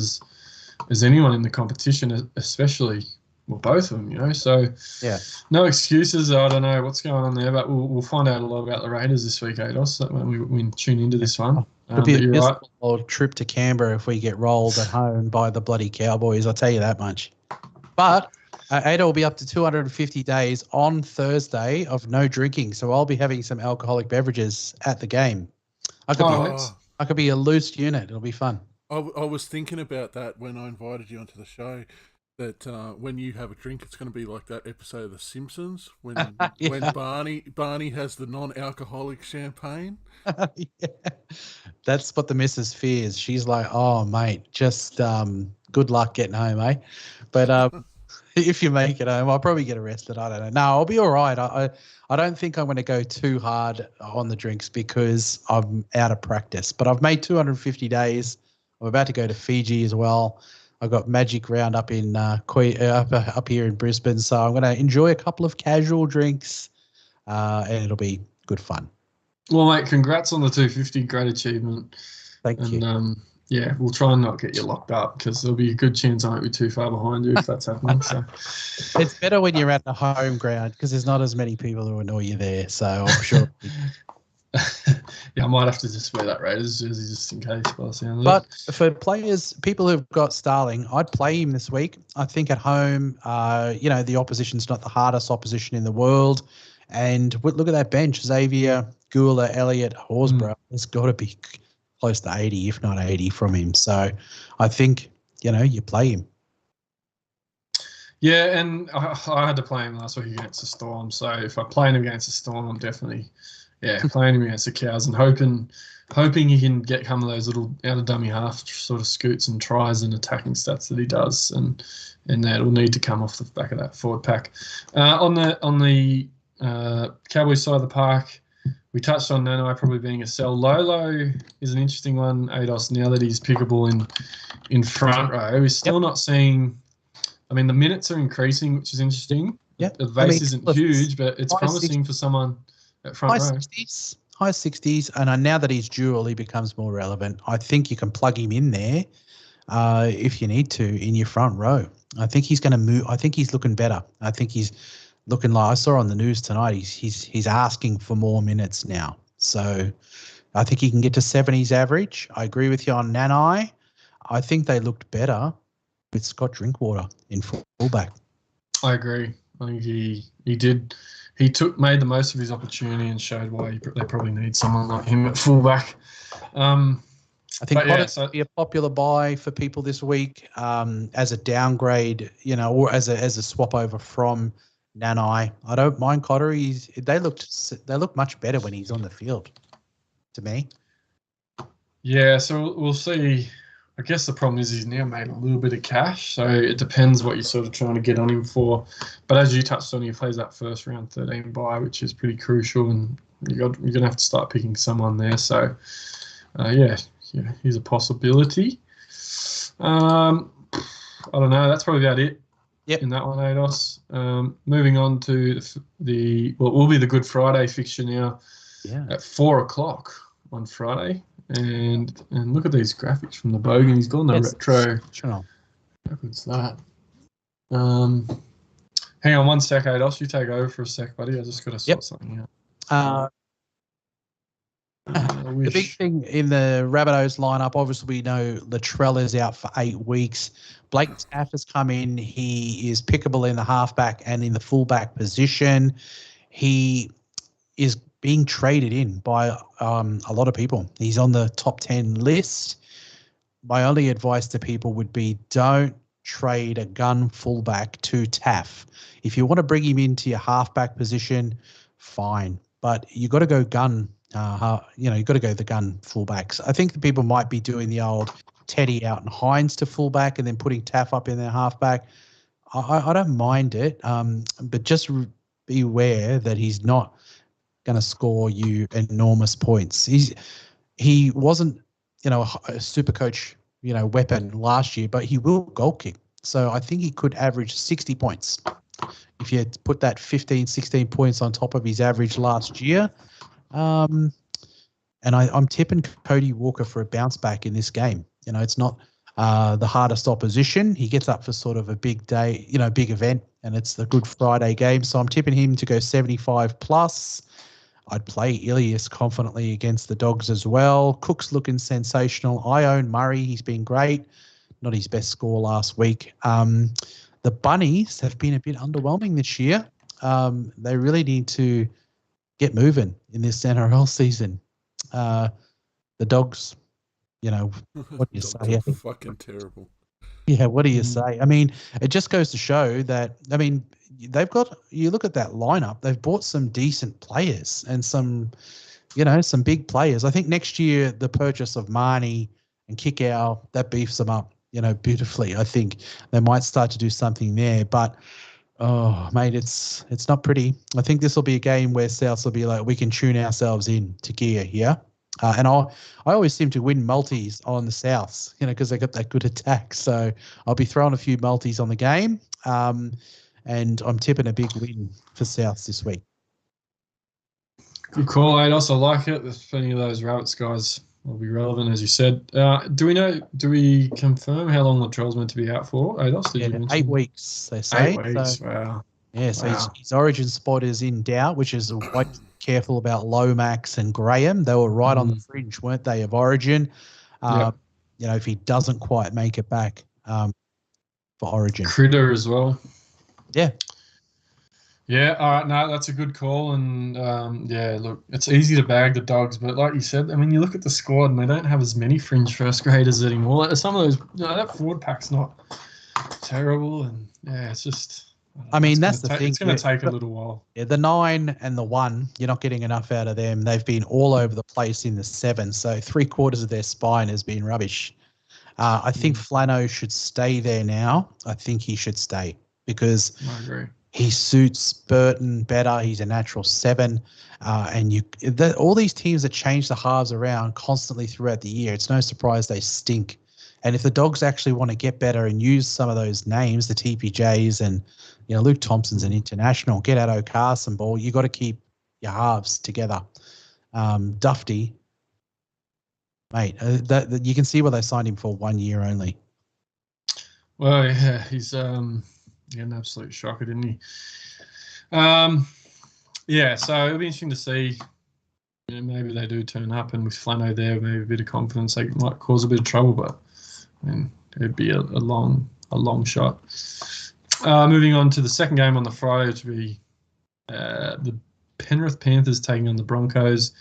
Speaker 1: as anyone in the competition, especially, both of them, So, no excuses. I don't know what's going on there, but we'll find out a lot about the Raiders this week, Ados, when we tune into this one.
Speaker 3: It'll be a miserable trip to Canberra if we get rolled at home by the bloody Cowboys, I'll tell you that much. But Ada will be up to 250 days on Thursday of no drinking, so I'll be having some alcoholic beverages at the game. I could be a loose unit. It'll be fun.
Speaker 2: I was thinking about that when I invited you onto the show, that when you have a drink, it's going to be like that episode of The Simpsons when when Barney has the non-alcoholic champagne.
Speaker 3: That's what the missus fears. She's like, oh, mate, just good luck getting home, eh? But if you make it home, I'll probably get arrested. I don't know. No, I'll be all right. I don't think I'm going to go too hard on the drinks because I'm out of practice. But I've made 250 days. I'm about to go to Fiji as well. I've got Magic Round up in up here in Brisbane, so I'm going to enjoy a couple of casual drinks, and it'll be good fun.
Speaker 1: Well, mate, congrats on the 250. Great achievement.
Speaker 3: Thank you.
Speaker 1: We'll try and not get you locked up because there'll be a good chance I won't be too far behind you if that's happening. So
Speaker 3: it's better when you're at the home ground because there's not as many people who annoy you there. So I'm sure.
Speaker 1: I might have to just wear that Raiders jersey just in case. By the sound of
Speaker 3: but for people who've got Starling, I'd play him this week. I think at home, the opposition's not the hardest opposition in the world. And look at that bench. Xavier, Gula, Elliott, Horsburgh. It's got to be close to 80, if not 80 from him. So I think, you play him.
Speaker 1: Yeah, and I had to play him last week against the Storm. So if I play him against the Storm, I'm definitely... playing him against the Cows and hoping he can get some of those little out of dummy half sort of scoots and tries and attacking stats that he does, and that will need to come off the back of that forward pack. On the Cowboys side of the park, we touched on Nanai probably being a sell. Lolo is an interesting one, Ados, now that he's pickable in front row. We're still not seeing... I mean, the minutes are increasing, which is interesting.
Speaker 3: Yep.
Speaker 1: The base isn't huge, but it's promising for someone...
Speaker 3: High 60s, and now that he's dual, he becomes more relevant. I think you can plug him in there if you need to in your front row. I think he's going to move. I think he's looking better. I think he's looking like I saw on the news tonight. He's asking for more minutes now. So I think he can get to 70s average. I agree with you on Nanai. I think they looked better with Scott Drinkwater in fullback. I
Speaker 1: agree. I think he did. He made the most of his opportunity and showed why they probably need someone like him at fullback. I
Speaker 3: think it'll be a popular buy for people this week as a downgrade, or as a swap over from Nanai. I don't mind Cotter. They look much better when he's on the field, to me.
Speaker 1: Yeah, so we'll see. I guess the problem is he's now made a little bit of cash, so it depends what you're sort of trying to get on him for. But as you touched on, he plays that first round 13 bye, which is pretty crucial, and you're gonna have to start picking someone there. So, yeah, here's a possibility. I don't know. That's probably about it.
Speaker 3: Yep.
Speaker 1: In that one, Ados. Moving on to it will be the Good Friday fixture now.
Speaker 3: Yeah.
Speaker 1: At 4:00 on Friday, and look at these graphics from the Bogan. He's gone the retro.
Speaker 3: How
Speaker 1: good's that? Hang on one sec, Ados. You take over for a sec, buddy. I just got to sort something out.
Speaker 3: The big thing in the Rabbitohs lineup, obviously we know Latrell is out for 8 weeks. Blake Taff has come in. He is pickable in the halfback and in the fullback position. He is being traded in by a lot of people. He's on the top 10 list. My only advice to people would be don't trade a gun fullback to Taff. If you want to bring him into your halfback position, fine. But you got to go gun. You got to go the gun fullbacks. I think the people might be doing the old Teddy out and Hines to fullback and then putting Taff up in their halfback. I don't mind it, but just be aware that he's not going to score you enormous points. He wasn't, a Supercoach, weapon last year, but he will goal kick. So I think he could average 60 points if you put that 15, 16 points on top of his average last year. And I'm tipping Cody Walker for a bounce back in this game. It's not the hardest opposition. He gets up for sort of a big day, big event, and it's the Good Friday game. So I'm tipping him to go 75 plus. I'd play Ilias confidently against the Dogs as well. Cook's looking sensational. I own Murray. He's been great. Not his best score last week. The Bunnies have been a bit underwhelming this year. They really need to get moving in this NRL season. The Dogs, what do you say?
Speaker 2: Fucking terrible.
Speaker 3: Yeah, what do you say? I mean, it just goes to show that, they've got, you look at that lineup, they've bought some decent players and some big players. I think next year, the purchase of Marnie and Kickow, that beefs them up, beautifully. I think they might start to do something there, but oh, mate, it's not pretty. I think this will be a game where Souths will be like, we can tune ourselves in to gear here. And I always seem to win multis on the Souths, because they got that good attack. So I'll be throwing a few multis on the game, and I'm tipping a big win for Souths this week.
Speaker 1: Good call, Ados. I like it. There's plenty of those Rabbits guys will be relevant, as you said. Do we confirm how long Latrell's meant to be out for, Ados?
Speaker 3: Did you mention? 8 weeks, they say.
Speaker 1: 8 weeks, wow.
Speaker 3: Yeah, so his origin spot is in doubt, which is why careful about Lomax and Graham. They were right on the fringe, weren't they, of origin? If he doesn't quite make it back for origin.
Speaker 1: Critter as well.
Speaker 3: Yeah.
Speaker 1: Yeah, all right, no, that's a good call. And, look, it's easy to bag the Dogs, but like you said, you look at the squad and they don't have as many fringe first graders anymore. Some of those, that forward pack's not terrible. And, yeah, it's just...
Speaker 3: that's the thing.
Speaker 1: It's going to take a little while.
Speaker 3: Yeah, the 9 and the 1, you're not getting enough out of them. They've been all over the place in the 7, so 3/4 of their spine has been rubbish. I think Flano should stay there now. I think he should stay because
Speaker 1: I agree.
Speaker 3: He suits Burton better. He's a natural 7. All these teams that change the halves around constantly throughout the year, it's no surprise they stink. And if the Dogs actually want to get better and use some of those names, the TPJs and Luke Thompson's an international, get out O'Carson ball, you got to keep your halves together. Dufty, mate, that you can see why they signed him for 1 year only.
Speaker 1: Well, yeah, he's an absolute shocker, didn't he? So it'll be interesting to see. Maybe they do turn up, and with Flano there, maybe a bit of confidence, they might cause a bit of trouble, but it'd be a long shot. Moving on to the second game on the Friday, which will be the Penrith Panthers taking on the Broncos.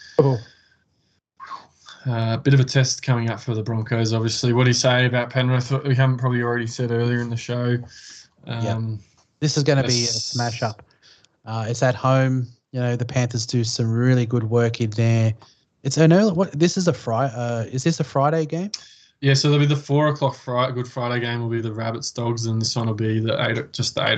Speaker 1: Bit of a test coming up for the Broncos, obviously. What do you say about Penrith? We haven't probably already said earlier in the show.
Speaker 3: This is going to be a smash up. It's at home. The Panthers do some really good work in there. It's an early. This is a Friday. Is this a Friday game?
Speaker 1: Yeah, so there'll be the 4 o'clock Good Friday game will be the Rabbits Dogs, and this one will be the 8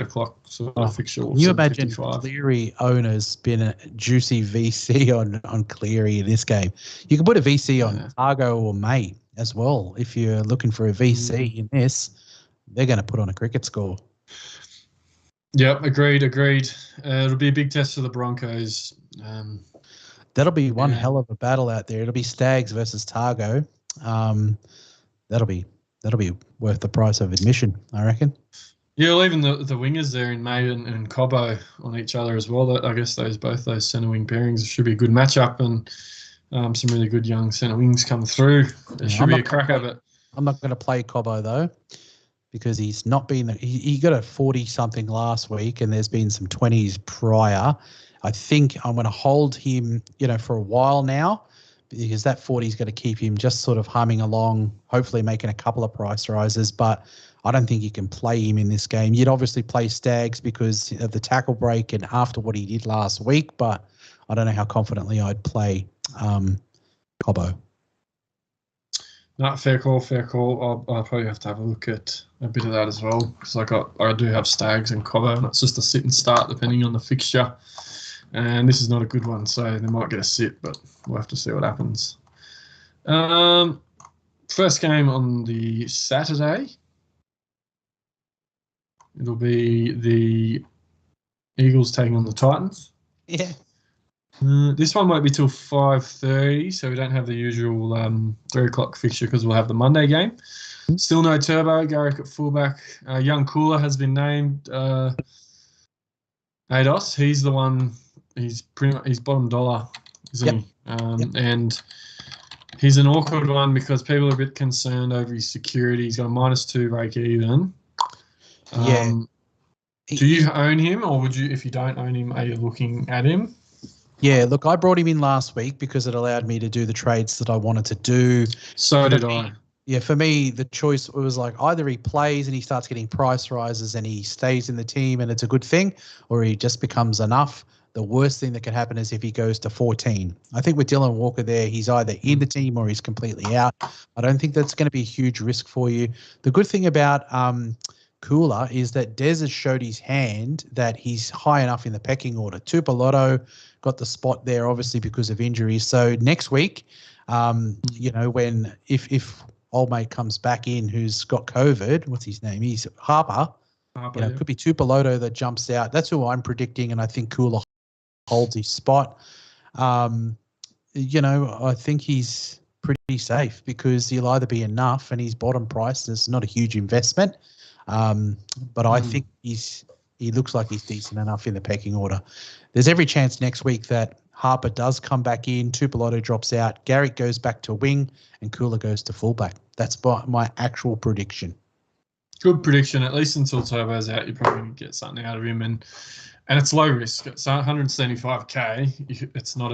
Speaker 1: o'clock sort of fixture.
Speaker 3: Can you imagine
Speaker 1: 7:55.
Speaker 3: Cleary owners being a juicy VC on Cleary in this game? You can put a VC on Argo or May as well. If you're looking for a VC in this, they're going to put on a cricket score.
Speaker 1: Yep, agreed. It'll be a big test for the Broncos.
Speaker 3: That'll be one hell of a battle out there. It'll be Stags versus Targo. That'll be worth the price of admission, I reckon. Yeah,
Speaker 1: well, even the wingers there in May and Cobbo on each other as well. I guess both those centre wing pairings should be a good matchup, and some really good young centre wings come through. It should be a cracker. But
Speaker 3: I'm not going to play Cobbo though, because he's not been. He got a 40-something last week, and there's been some 20s prior. I think I'm going to hold him, for a while now, because that 40 is going to keep him just sort of humming along, hopefully making a couple of price rises. But I don't think you can play him in this game. You'd obviously play Stags because of the tackle break and after what he did last week, but I don't know how confidently I'd play Cobbo.
Speaker 1: No, fair call. I'll probably have to have a look at a bit of that as well, because I do have Stags and Cobbo, and it's just a sit and start depending on the fixture. And this is not a good one, so they might get a sit, but we'll have to see what happens. First game on the Saturday, it'll be the Eagles taking on the Titans.
Speaker 3: Yeah.
Speaker 1: This one won't be till 5:30, so we don't have the usual 3 o'clock fixture because we'll have the Monday game. Still no Turbo. Garrick at fullback. Young Cooler has been named. Ados, he's the one. He's bottom dollar, isn't he? And he's an awkward one because people are a bit concerned over his security. He's got a -2 break even. Do you own him, or would you? If you don't own him, are you looking at him?
Speaker 3: Yeah, look, I brought him in last week because it allowed me to do the trades that I wanted to do.
Speaker 1: So did I.
Speaker 3: Yeah, for me, the choice was like either he plays and he starts getting price rises and he stays in the team and it's a good thing, or he just becomes enough. The worst thing that can happen is if he goes to 14. I think with Dylan Walker there, he's either in the team or he's completely out. I don't think that's going to be a huge risk for you. The good thing about Cooler is that Des has showed his hand that he's high enough in the pecking order. Tupolotto got the spot there, obviously, because of injuries. So next week, if old mate comes back in who's got COVID, what's his name? He's Harper. It could be Tupolotto that jumps out. That's who I'm predicting, and I think Cooler holds his spot. I think he's pretty safe because he'll either be enough and he's bottom priced. It's not a huge investment. But I think he looks like he's decent enough in the pecking order. There's every chance next week that Harper does come back in, Tupolotto drops out, Garrick goes back to wing, and Cooler goes to fullback. That's my actual prediction.
Speaker 1: Good prediction. At least until Turbo's out, you probably can get something out of him, and it's low risk. It's 175k. It's not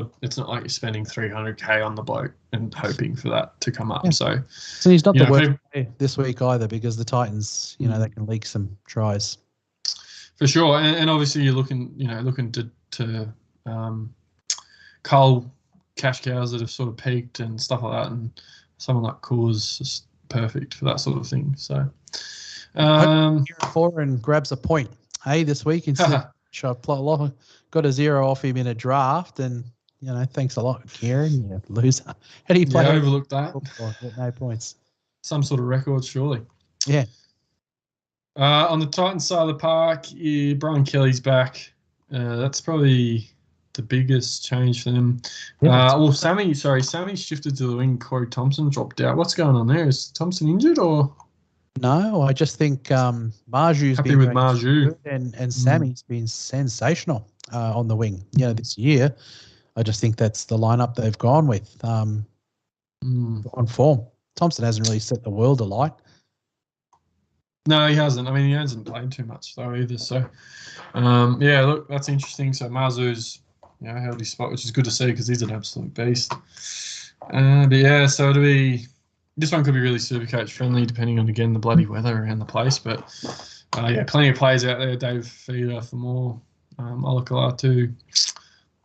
Speaker 1: like you're spending 300k on the bloke and hoping for that to come up. Yeah. So
Speaker 3: he's not the worst this week either, because the Titans, they can leak some tries.
Speaker 1: For sure, and obviously you're looking to cull cash cows that have sort of peaked and stuff like that, and someone like Cooler's just perfect for that sort of thing. So,
Speaker 3: Foreign grabs a point, this week instead. Got a 0 off him in a draft, and thanks a lot, Kieran, you loser. How do you play?
Speaker 1: I overlooked that.
Speaker 3: No points.
Speaker 1: Some sort of record, surely.
Speaker 3: Yeah.
Speaker 1: On the Titans side of the park, Brian Kelly's back. That's probably the biggest change for them. Yeah, Sammy shifted to the wing. Corey Thompson dropped out. What's going on there? Is Thompson injured or?
Speaker 3: No, I just think Marju's
Speaker 1: happy with Marju,
Speaker 3: and Sammy's been sensational on the wing. This year, I just think that's the lineup they've gone with on form. Thompson hasn't really set the world alight.
Speaker 1: No, he hasn't. I mean, he hasn't played too much though either. So, look, that's interesting. So Marzu's held his spot, which is good to see because he's an absolute beast. So it'll be. This one could be really Supercoach friendly, depending on, again, the bloody weather around the place. But, plenty of players out there. Dave Feeder for more. Olakalatu,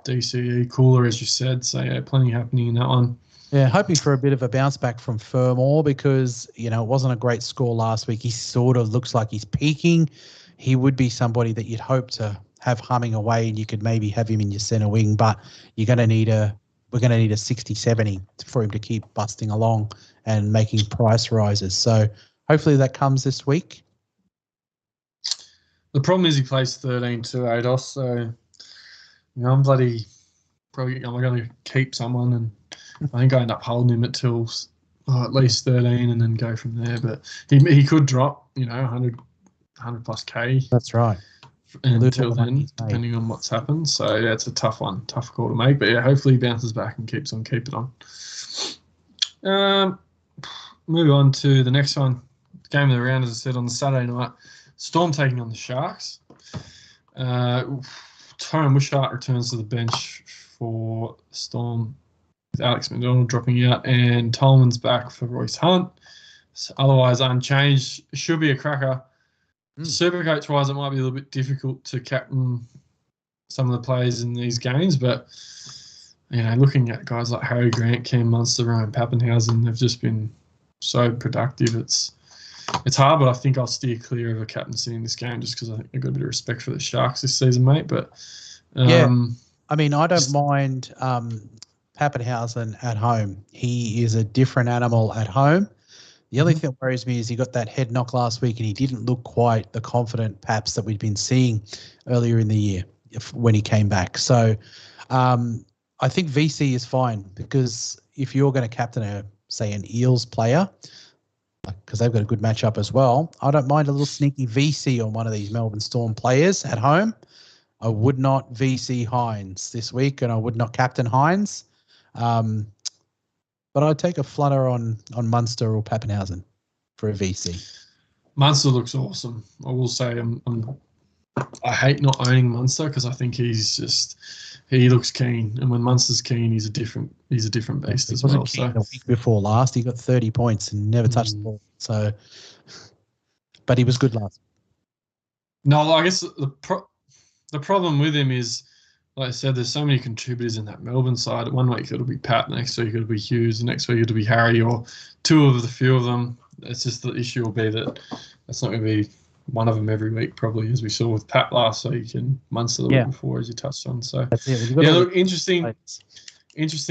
Speaker 1: DCE, Cooler, as you said. So, plenty happening in that one.
Speaker 3: Yeah, hoping for a bit of a bounce back from Furmore because, it wasn't a great score last week. He sort of looks like he's peaking. He would be somebody that you'd hope to have humming away, and you could maybe have him in your centre wing, but we're going to need a 60-70 for him to keep busting along and making price rises. So hopefully that comes this week.
Speaker 1: The problem is he plays 13 to ADOS, so I'm going to keep someone, and I think I end up holding him until at least 13 and then go from there. But he could drop, 100 plus K.
Speaker 3: That's right.
Speaker 1: Until then, depending on what's happened. So, yeah, it's a tough call to make. But, yeah, hopefully he bounces back and keeps on keeping on. Move on to the next one. Game of the round, as I said, on the Saturday night. Storm taking on the Sharks. Tyrone Wishart returns to the bench for Storm with Alex McDonald dropping out, and Tolman's back for Royce Hunt. So otherwise unchanged. Should be a cracker. Supercoach-wise, it might be a little bit difficult to captain some of the players in these games, but looking at guys like Harry Grant, Cam Munster, Ryan Pappenhausen, they've just been so productive. It's hard, but I think I'll steer clear of a captaincy in this game just because I think I've got a bit of respect for the Sharks this season, mate. But
Speaker 3: I don't mind Pappenhausen at home. He is a different animal at home. The only thing that worries me is he got that head knock last week and he didn't look quite the confident Paps that we'd been seeing earlier in the year when he came back. So I think VC is fine because if you're going to captain an Eels player, because they've got a good matchup as well, I don't mind a little sneaky VC on one of these Melbourne Storm players at home. I would not VC Hines this week, and I would not captain Hines. But I'd take a flutter on Munster or Pappenhausen for a VC.
Speaker 1: Munster looks awesome. I will say I hate not owning Munster because I think he looks keen, and when Munster's keen, he's a different beast as well. So
Speaker 3: the week before last, he got 30 points and never touched the ball. So, but he was good last.
Speaker 1: No, I guess the problem with him is, like I said, there's so many contributors in that Melbourne side. One week it'll be Pat, next week it'll be Hughes, the next week it'll be Harry, or two of the few of them. It's just the issue will be that it's not going to be one of them every week, probably, as we saw with Pat last week and Munster the week before, as you touched on. So, look, interesting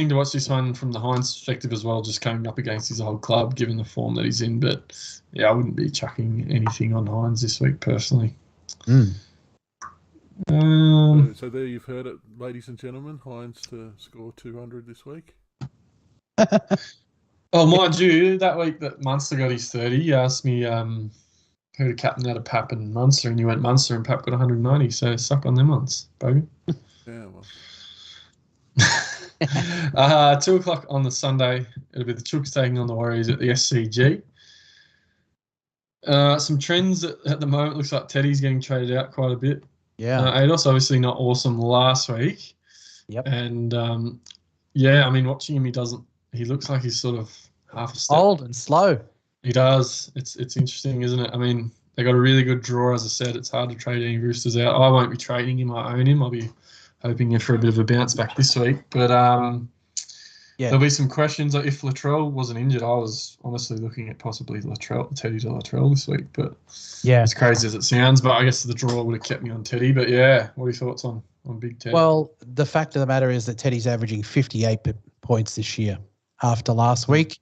Speaker 1: to watch this one from the Hines perspective as well, just coming up against his old club, given the form that he's in. But, yeah, I wouldn't be chucking anything on Hines this week, personally.
Speaker 2: So there you've heard it, ladies and gentlemen. Hines to score 200 this week.
Speaker 1: Oh, mind you, that week that Munster got his 30, you asked me who to captain out of Pap and Munster, and you went Munster and Pap got 190, so suck on them ones, Bogan.
Speaker 2: Yeah, well.
Speaker 1: 2 o'clock on the Sunday, it'll be the Chooks taking on the Warriors at the SCG. Some trends at the moment, looks like Teddy's getting traded out quite a bit.
Speaker 3: Yeah.
Speaker 1: Ados obviously not awesome last week.
Speaker 3: Yep.
Speaker 1: And watching him, he looks like he's sort of half a step.
Speaker 3: Old and slow.
Speaker 1: He does. It's interesting, isn't it? I mean, they got a really good draw, as I said. It's hard to trade any Roosters out. I won't be trading him. I own him. I'll be hoping for a bit of a bounce back this week. But there'll be some questions. If Latrell wasn't injured, I was honestly looking at possibly Teddy to Latrell this week. But as crazy as it sounds, but I guess the draw would have kept me on Teddy. But yeah, what are your thoughts on Big Teddy?
Speaker 3: Well, the fact of the matter is that Teddy's averaging 58 points this year after last week.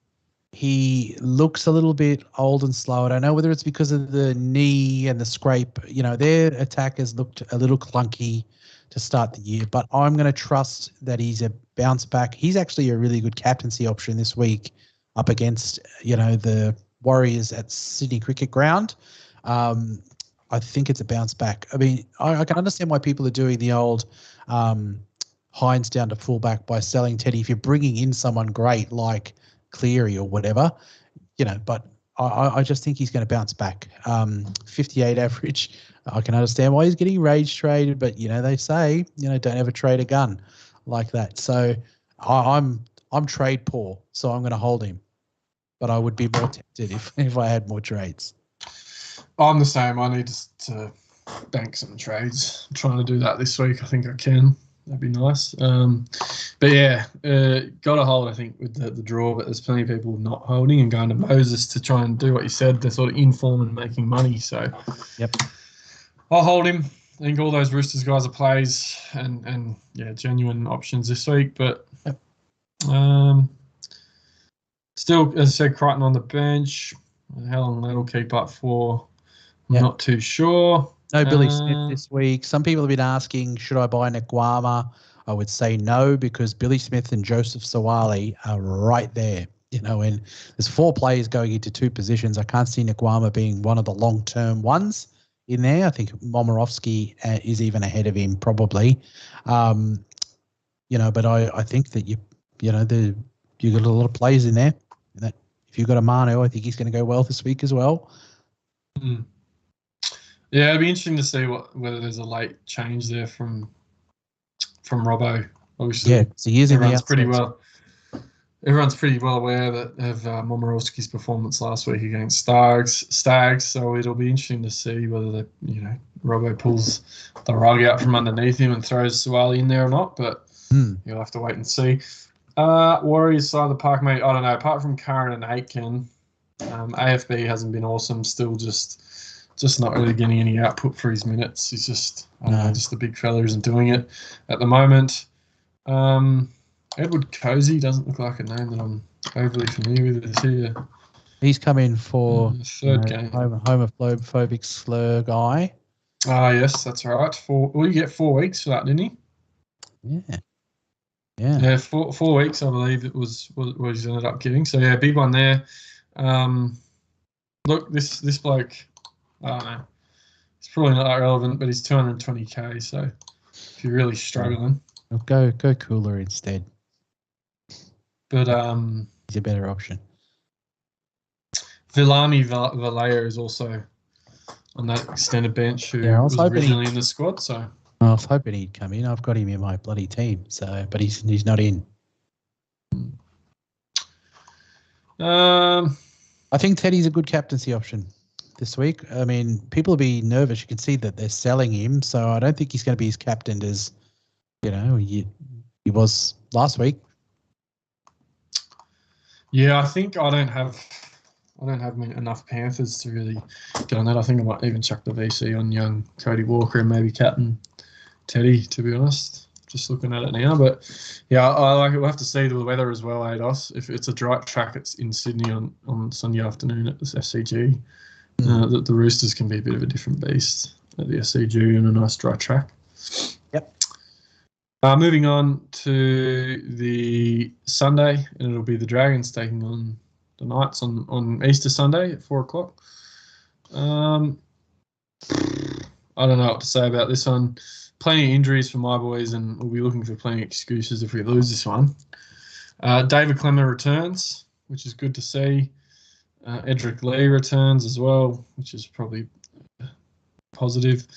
Speaker 3: He looks a little bit old and slow. I don't know whether it's because of the knee and the scrape. Their attack has looked a little clunky to start the year, but I'm going to trust that he's a bounce back. He's actually a really good captaincy option this week up against, the Warriors at Sydney Cricket Ground. I think it's a bounce back. I mean, I can understand why people are doing the old Hines down to fullback by selling Teddy. If you're bringing in someone great like Cleary or whatever, but I just think he's going to bounce back. 58 average. I can understand why he's getting rage traded, but they say, don't ever trade a gun like that. So I'm trade poor, so I'm going to hold him. But I would be more tempted if I had more trades.
Speaker 1: I'm the same. I need to bank some trades. I'm trying to do that this week. I think I can. That'd be nice. But yeah, got to hold, I think, with the draw. But there's plenty of people not holding and going to Moses to try and do what you said. They're sort of in form and making money. So
Speaker 3: Yep.
Speaker 1: I'll hold him. I think all those Roosters guys are plays and genuine options this week. But
Speaker 3: Yep.
Speaker 1: Still, as I said, Crichton on the bench. How long that'll keep up for, I'm not too sure.
Speaker 3: No Billy Smith this week. Some people have been asking, should I buy Nkwama? I would say no, because Billy Smith and Joseph Sawali are right there. And there's 4 players going into 2 positions. I can't see Nkwama being one of the long-term ones in there. I think Momorowski is even ahead of him probably. But I think that you got a lot of players in there. And that if you've got a Manu, I think he's going to go well this week as well.
Speaker 1: Mm. Yeah, it'd be interesting to see whether there's a late change there from Robbo. Obviously,
Speaker 3: so he is
Speaker 1: everyone's pretty well aware of Momorowski's performance last week against Stags. So it'll be interesting to see whether Robbo pulls the rug out from underneath him and throws Suwali in there or not. But you'll have to wait and see. Warriors side of the park, mate. I don't know. Apart from Curran and Aitken, AFB hasn't been awesome. Still just not really getting any output for his minutes. He's just the big fella isn't doing it at the moment. Edward Cozy doesn't look like a name that I'm overly familiar with. Is he?
Speaker 3: He's come in for
Speaker 1: third game.
Speaker 3: Homophobic slur guy.
Speaker 1: Yes, that's right. You get 4 weeks for that, didn't he? Yeah, 4 weeks, I believe it was what he's ended up getting. So yeah, big one there. Look, this bloke, I don't know. It's probably not that relevant, but he's 220k. So if you're really struggling,
Speaker 3: go Cooler instead.
Speaker 1: But
Speaker 3: he's a better option.
Speaker 1: Villami Vallejo is also on that extended bench who was originally in the squad. So
Speaker 3: I was hoping he'd come in. I've got him in my bloody team. So, but he's not in. I think Teddy's a good captaincy option this week. I mean, people will be nervous. You can see that they're selling him, so I don't think he's going to be as captained as he was last week.
Speaker 1: Yeah, I think I don't have enough Panthers to really get on that. I think I might even chuck the VC on young Cody Walker and maybe captain Teddy, to be honest. Just looking at it now. But yeah, I like it. We'll have to see the weather as well, Ados. If it's a dry track, it's in Sydney on Sunday afternoon at the SCG. The Roosters can be a bit of a different beast at the SCG and a nice dry track.
Speaker 3: Yep.
Speaker 1: Moving on to the Sunday, and it'll be the Dragons taking on the Knights on Easter Sunday at 4:00. I don't know what to say about this one. Plenty of injuries for my boys, and we'll be looking for plenty of excuses if we lose this one. David Clemmer returns, which is good to see. Edric Lee returns as well, which is probably positive.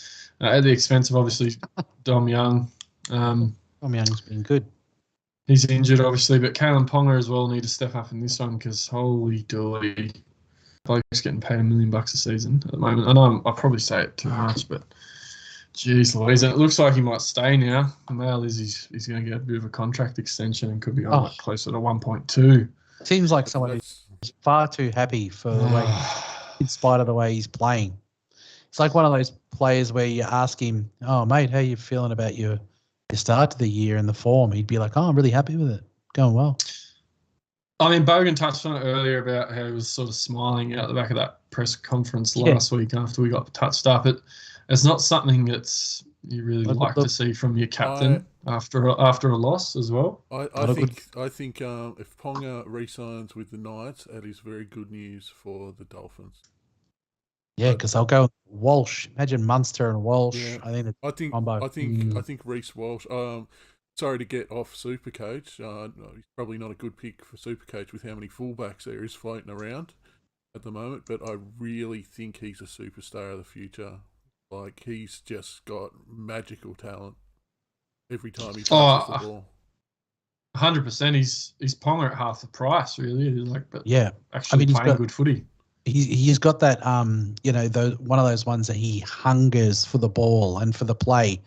Speaker 1: At the expense of, obviously, Dom Young.
Speaker 3: Dom Young's been good.
Speaker 1: He's injured, obviously, but Kalen Ponga as well need to step up in this one because holy dooly, bloke's getting paid $1 million a season at the moment. I know I probably say it too much, but geez Louise, and it looks like he might stay now. The mail is he's going to get a bit of a contract extension and could be on closer to 1.2.
Speaker 3: Seems like someone is far too happy for the way, in spite of the way he's playing. It's like one of those players where you ask him, "Oh mate, how you feeling about your start to the year and the form?" He'd be like, "Oh, I'm really happy with it, going well."
Speaker 1: I mean, Bogan touched on it earlier about how he was sort of smiling out the back of that press conference last week after we got touched up. It's not something that's you really like to see from your captain after a loss as well.
Speaker 2: I think if Ponga re-signs with the Knights, that is very good news for the Dolphins.
Speaker 3: Yeah, because I'll go Walsh. Imagine Munster and Walsh.
Speaker 2: Yeah.
Speaker 3: I think
Speaker 2: I think Reece Walsh. Sorry to get off Supercoach. He's probably not a good pick for Supercoach with how many fullbacks there is floating around at the moment. But I really think he's a superstar of the future. Like, he's just got magical talent every time he touches the ball.
Speaker 1: 100%. He's Ponga at half the price, really.
Speaker 3: Actually
Speaker 1: playing good footy.
Speaker 3: He's got that, one of those ones that he hungers for the ball and for the play.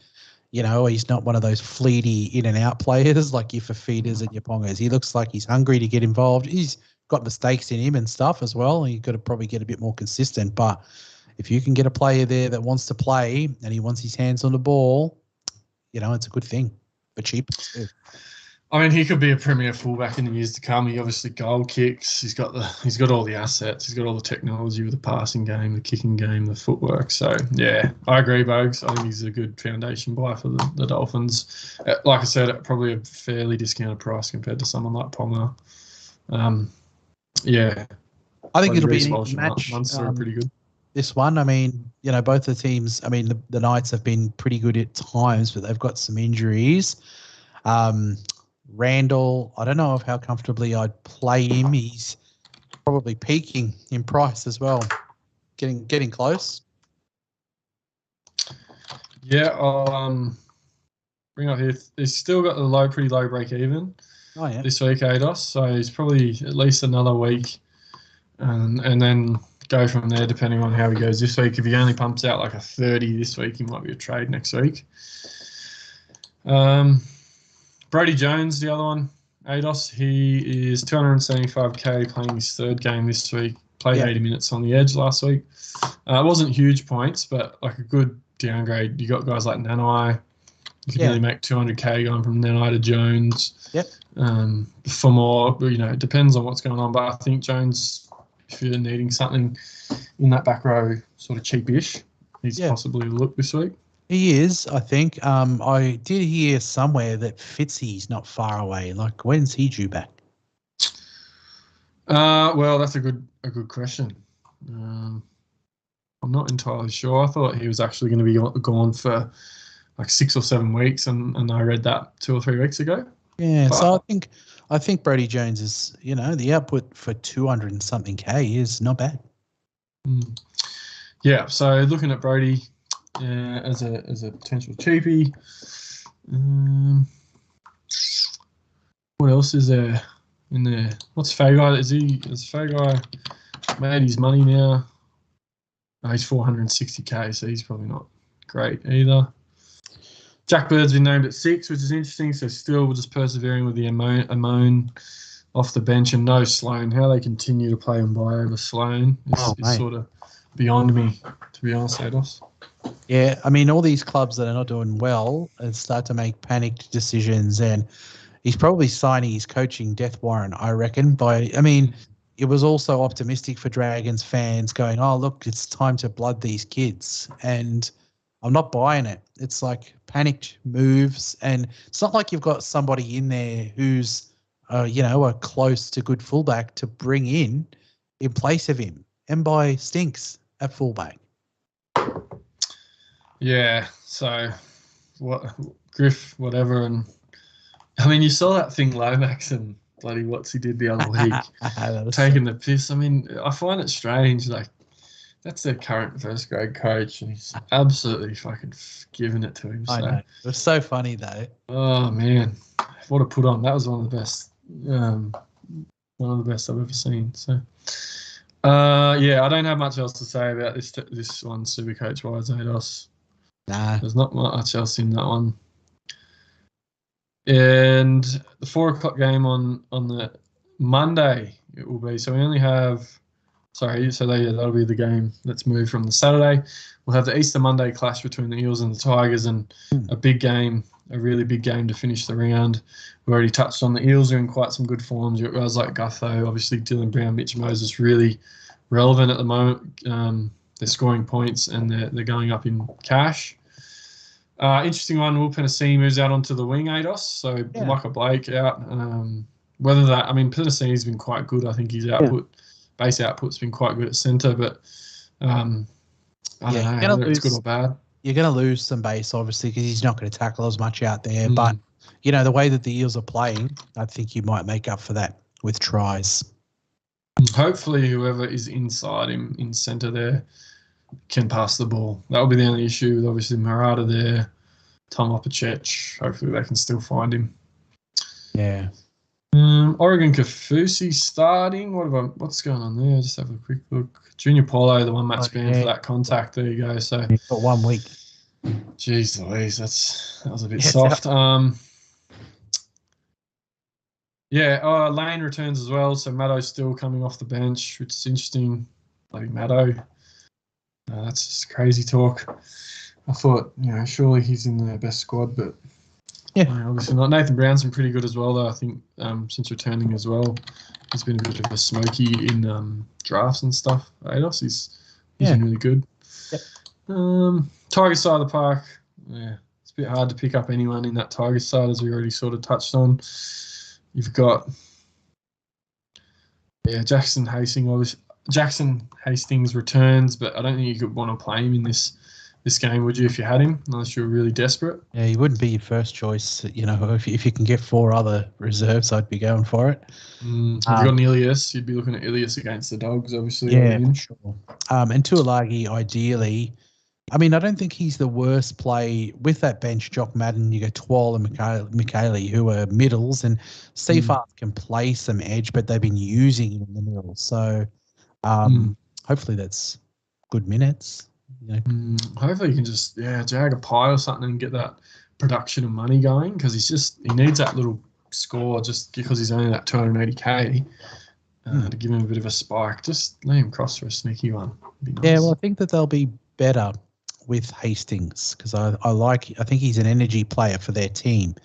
Speaker 3: he's not one of those fleety in and out players like your Fafitas and your Pongos. He looks like he's hungry to get involved. He's got mistakes in him and stuff as well. You've got to probably get a bit more consistent. But if you can get a player there that wants to play and he wants his hands on the ball, it's a good thing. For cheap too.
Speaker 1: I mean, he could be a premier fullback in the years to come. He obviously goal kicks. He's got all the assets. He's got all the technology with the passing game, the kicking game, the footwork. So yeah, I agree, Bogues. I think he's a good foundation buy for the Dolphins. Like I said, probably a fairly discounted price compared to someone like Ponga. Yeah,
Speaker 3: I think it'll be an easy match.
Speaker 1: Munster are pretty good.
Speaker 3: This one, I mean, both the teams. I mean, the Knights have been pretty good at times, but they've got some injuries. Randall, I don't know how comfortably I'd play him. He's probably peaking in price as well. Getting close.
Speaker 1: Yeah, I'll bring up here. He's still got the pretty low break even.
Speaker 3: Oh yeah.
Speaker 1: This week, Ados. So he's probably at least another week, and then go from there depending on how he goes this week. If he only pumps out like a 30 this week, he might be a trade next week. Brody Jones, the other one, Ados, he is 275k playing his third game this week. Played 80 minutes on the edge last week. It wasn't huge points, but like a good downgrade. You got guys like Nanai. You can nearly make 200k going from Nanai to Jones.
Speaker 3: Yep.
Speaker 1: For more, it depends on what's going on. But I think Jones, if you're needing something in that back row, sort of cheapish, he's possibly a look this week.
Speaker 3: He is, I think. I did hear somewhere that Fitzy's not far away. Like, when's he due back?
Speaker 1: Well, that's a good question. I'm not entirely sure. I thought he was actually going to be gone for like 6 or 7 weeks, and I read that 2 or 3 weeks ago.
Speaker 3: Yeah, but so I think Brody Jones is, the output for 200 and something K is not bad.
Speaker 1: Yeah, so looking at Brody. As a potential cheapie. What else is there in there? What's Fagai? Has Fagai made his money now? Oh, he's 460k, so he's probably not great either. Jack Bird's been named at 6, which is interesting. So still just persevering with the Amon off the bench and no Sloan. How they continue to play him by over Sloan is sort of beyond me, to be honest, Ados.
Speaker 3: Yeah, I mean, all these clubs that are not doing well and start to make panicked decisions, and he's probably signing his coaching death warrant, I reckon. It was also optimistic for Dragons fans going, oh, look, it's time to blood these kids. And I'm not buying it. It's like panicked moves, and it's not like you've got somebody in there who's, a close to good fullback to bring in place of him. Mbai stinks at fullback.
Speaker 1: Yeah, so Griff, whatever, and I mean, you saw that thing Lomax and bloody what's he did the other week, taking the piss. I mean, I find it strange. Like, that's their current first grade coach, and he's absolutely fucking giving it to him.
Speaker 3: I know. It was so funny though.
Speaker 1: Oh man, what a put on! That was one of the best I've ever seen. So. I don't have much else to say about this one, Supercoach wise, Ados.
Speaker 3: Nah.
Speaker 1: There's not much else in that one. And the 4 o'clock game on the Monday it will be. So we only have, that'll be the game that's moved from the Saturday. We'll have the Easter Monday clash between the Eels and the Tigers, and a big game, a really big game to finish the round. We already touched on the Eels are in quite some good forms. You've got guys like Gutho, obviously Dylan Brown, Mitch Moses, really relevant at the moment. They're scoring points and they're going up in cash. Interesting one, Will Penasini moves out onto the wing, Ados. So Michael Blake out. Penasini's been quite good. I think his base output's been quite good at centre, but I don't know whether it's good or bad.
Speaker 3: You're going to lose some base, obviously, because he's not going to tackle as much out there. But, the way that the Eels are playing, I think you might make up for that with tries.
Speaker 1: Hopefully whoever is inside him in centre there can pass the ball. That will be the only issue with obviously Murata there, Tom Opacech. Hopefully they can still find him.
Speaker 3: Yeah.
Speaker 1: Oregon Kafusi starting. What's going on there? Just have a quick look. Junior Paulo, the one match banned for that contact. There you go. So
Speaker 3: for 1 week.
Speaker 1: Jeez Louise, that was a bit soft. Lane returns as well, so Maddo's still coming off the bench, which is interesting. Bloody Maddo. That's just crazy talk. I thought, surely he's in their best squad, but obviously not. Nathan Brown's been pretty good as well, though. I think since returning as well, he's been a bit of a smoky in drafts and stuff. Ados, he's been really good.
Speaker 3: Yep.
Speaker 1: Tigers side of the park, it's a bit hard to pick up anyone in that Tigers side, as we already sort of touched on. You've got Jackson Hastings returns, but I don't think you could want to play him in this game, would you, if you had him, unless you were really desperate?
Speaker 3: Yeah, he wouldn't be your first choice. If you can get 4 other reserves, I'd be going for it.
Speaker 1: If you got an Ilias, you'd be looking at Ilias against the Dogs, obviously.
Speaker 3: Yeah, for sure. And Tuilagi, ideally, I mean, I don't think he's the worst play with that bench. Jock Madden, you got Twal and Michaeli, who are middles, and Seafarth can play some edge, but they've been using him in the middle. So hopefully that's good minutes.
Speaker 1: Hopefully you can just jag a pie or something and get that production of money going, because he needs that little score just because he's only that 280k to give him a bit of a spike. Just let him cross for a sneaky one. Be nice.
Speaker 3: Yeah, well, I think that they'll be better with Hastings, because I think he's an energy player for their team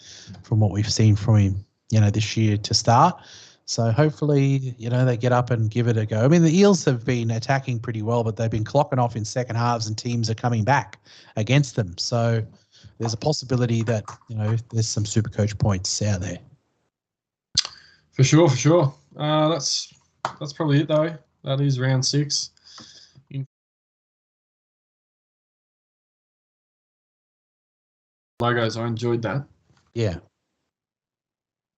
Speaker 3: from what we've seen from him, this year to start. So hopefully, they get up and give it a go. I mean, the Eels have been attacking pretty well, but they've been clocking off in second halves and teams are coming back against them. So there's a possibility that, there's some Supercoach points out there.
Speaker 1: For sure. That's probably it, though. That is round 6. Logos, I enjoyed that.
Speaker 3: Yeah.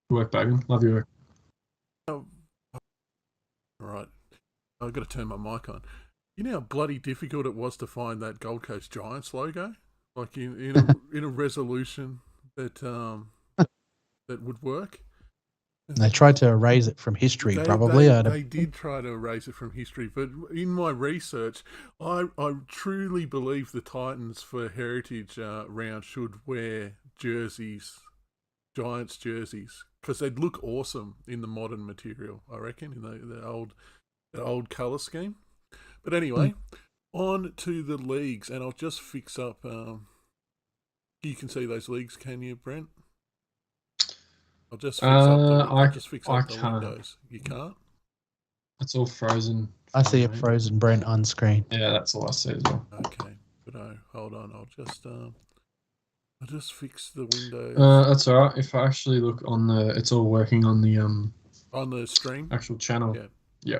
Speaker 1: Good work, Bogan. Love your work.
Speaker 2: Right. I've got to turn my mic on. You know how bloody difficult it was to find that Gold Coast Giants logo? Like in a resolution that would work?
Speaker 3: They tried to erase it from history, probably.
Speaker 2: They did try to erase it from history, but in my research, I truly believe the Titans for Heritage round should wear Giants jerseys, because they'd look awesome in the modern material, I reckon, in the old colour scheme. But anyway, on to the leagues, and I'll just fix up. You can see those leagues, can you, Brent? I'll just fix up the windows. You can't?
Speaker 1: It's all frozen.
Speaker 3: I see a frozen Brent on screen.
Speaker 1: Yeah, that's all I see as well.
Speaker 2: Okay, but hold on. I'll just fix the windows.
Speaker 1: That's all right. If I actually look on it's all working on the
Speaker 2: stream,
Speaker 1: actual channel.
Speaker 2: Yeah.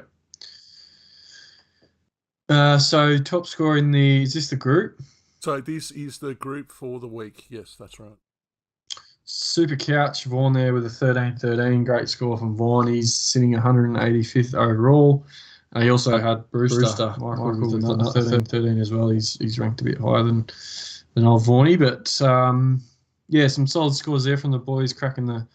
Speaker 1: So top score is this the group?
Speaker 2: So this is the group for the week. Yes, that's right.
Speaker 1: Super Couch, Vaughan there with a 13-13. Great score from Vaughan. He's sitting 185th overall. He also had Brewster Michael with another 13-13 as well. He's ranked a bit higher than old Vaughany. But, some solid scores there from the boys, cracking the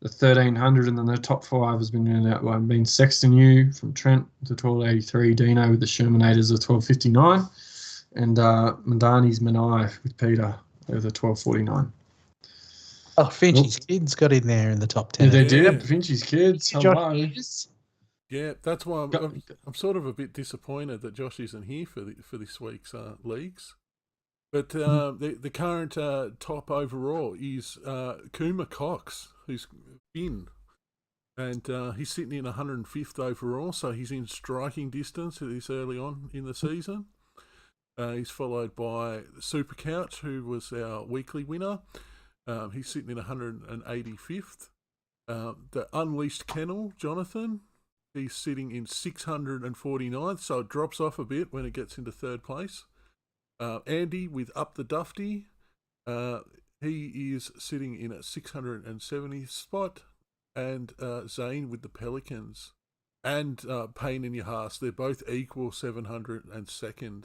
Speaker 1: 1,300. And then the top 5 has been known out by being Sexton U from Trent with the 1283. Dino with the Shermanators of 1259. And Mandani's Manai with Peter over the 1249.
Speaker 3: Oh, Finchie's kids got in there in the top 10.
Speaker 1: Yeah, they did. Finchie's kids. Hello.
Speaker 2: Yeah, that's why I'm sort of a bit disappointed that Josh isn't here for this week's leagues. But the current top overall is Kuma Cox, who's Finn. And he's sitting in 105th overall, so he's in striking distance this early on in the season. He's followed by Super Couch, who was our weekly winner. He's sitting in 185th. The Unleashed Kennel, Jonathan, he's sitting in 649th, so it drops off a bit when it gets into third place. Andy with Up the Dufty, he is sitting in a 670th spot. And Zane with the Pelicans. And Payne and Yahas, they're both equal 702nd.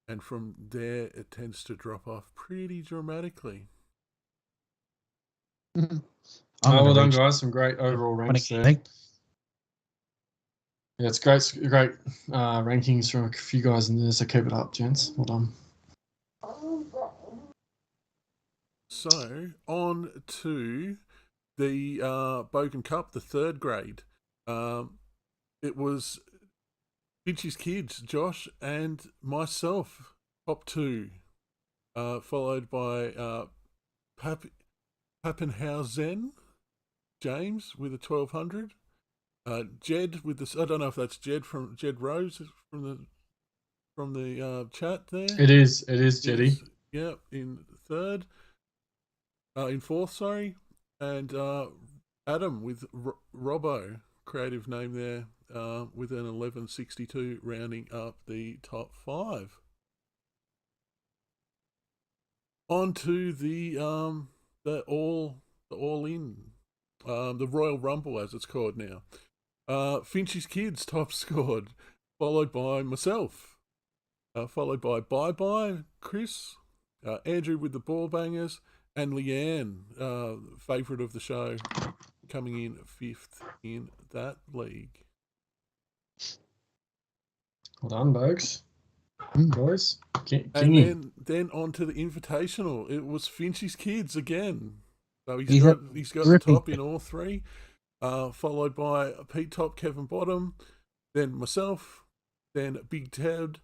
Speaker 2: And from there, it tends to drop off pretty dramatically.
Speaker 1: Well done, guys. Some great overall ranks there. Yeah, it's great rankings from a few guys in there, so keep it up, gents. Well done.
Speaker 2: So, on to the Bogan Cup, the third grade. It was Finch's kids, Josh and myself, top two, followed by Pappenhausen, James with a 1200. Jed with the, I don't know if that's Jed Rose from the chat there.
Speaker 1: It is Jeddy.
Speaker 2: Yeah, in third. In fourth, sorry. And Adam with Robbo, creative name there, with an 1162, rounding up the top five. On to the all in, the Royal Rumble as it's called now. Finch's kids top scored, followed by myself, followed by Bye Chris, Andrew with the ball bangers, and Leanne, favourite of the show, coming in fifth in that league.
Speaker 1: Well done, folks. Boys.
Speaker 2: And then on to the Invitational. It was Finch's kids again. So he's got the top in all three, followed by Pete Top, Kevin Bottom, then myself, then Big Ted,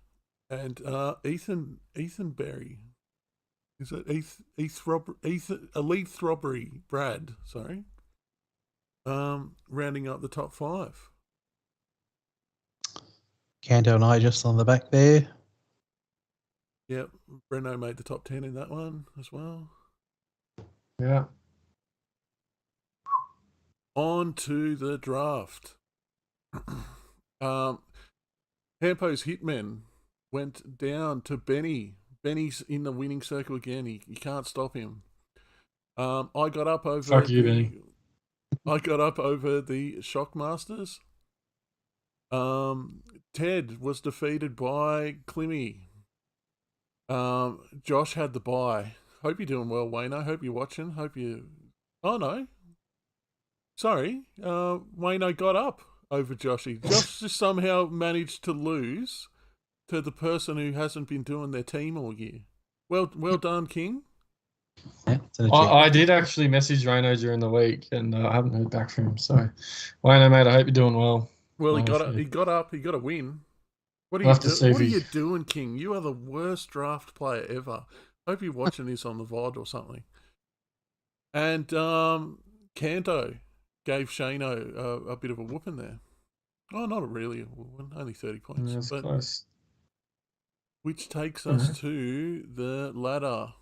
Speaker 2: and Ethan Berry. Is it Elite Throbbery Brad? Sorry. Rounding up the top five.
Speaker 3: Canto and I just on the back there.
Speaker 2: Yep, Breno made the top 10 in that one as well.
Speaker 1: Yeah.
Speaker 2: On to the draft. Hampo's Hitmen went down to Benny. Benny's in the winning circle again. You can't stop him. I got up over.
Speaker 1: Fuck you, Benny.
Speaker 2: I got up over the Shockmasters. Ted was defeated by Climmy. Josh had the bye. Hope you're doing well, Wayne. I hope you're watching. Oh no. Sorry. Wayne, I got up over Joshy. Josh just somehow managed to lose to the person who hasn't been doing their team all year. Well done, King.
Speaker 3: Yeah,
Speaker 1: I did actually message Rayno during the week, and I haven't heard back from him. So, Wayno, mate, I hope you're doing well.
Speaker 2: Well, he got up. He got a win. What are you doing, King? You are the worst draft player ever. Hope you're watching this on the VOD or something. And Canto gave Shano a bit of a whooping there. Oh, not really a whooping, only 30 points.
Speaker 1: Yeah, but close.
Speaker 2: Which takes us to the ladder.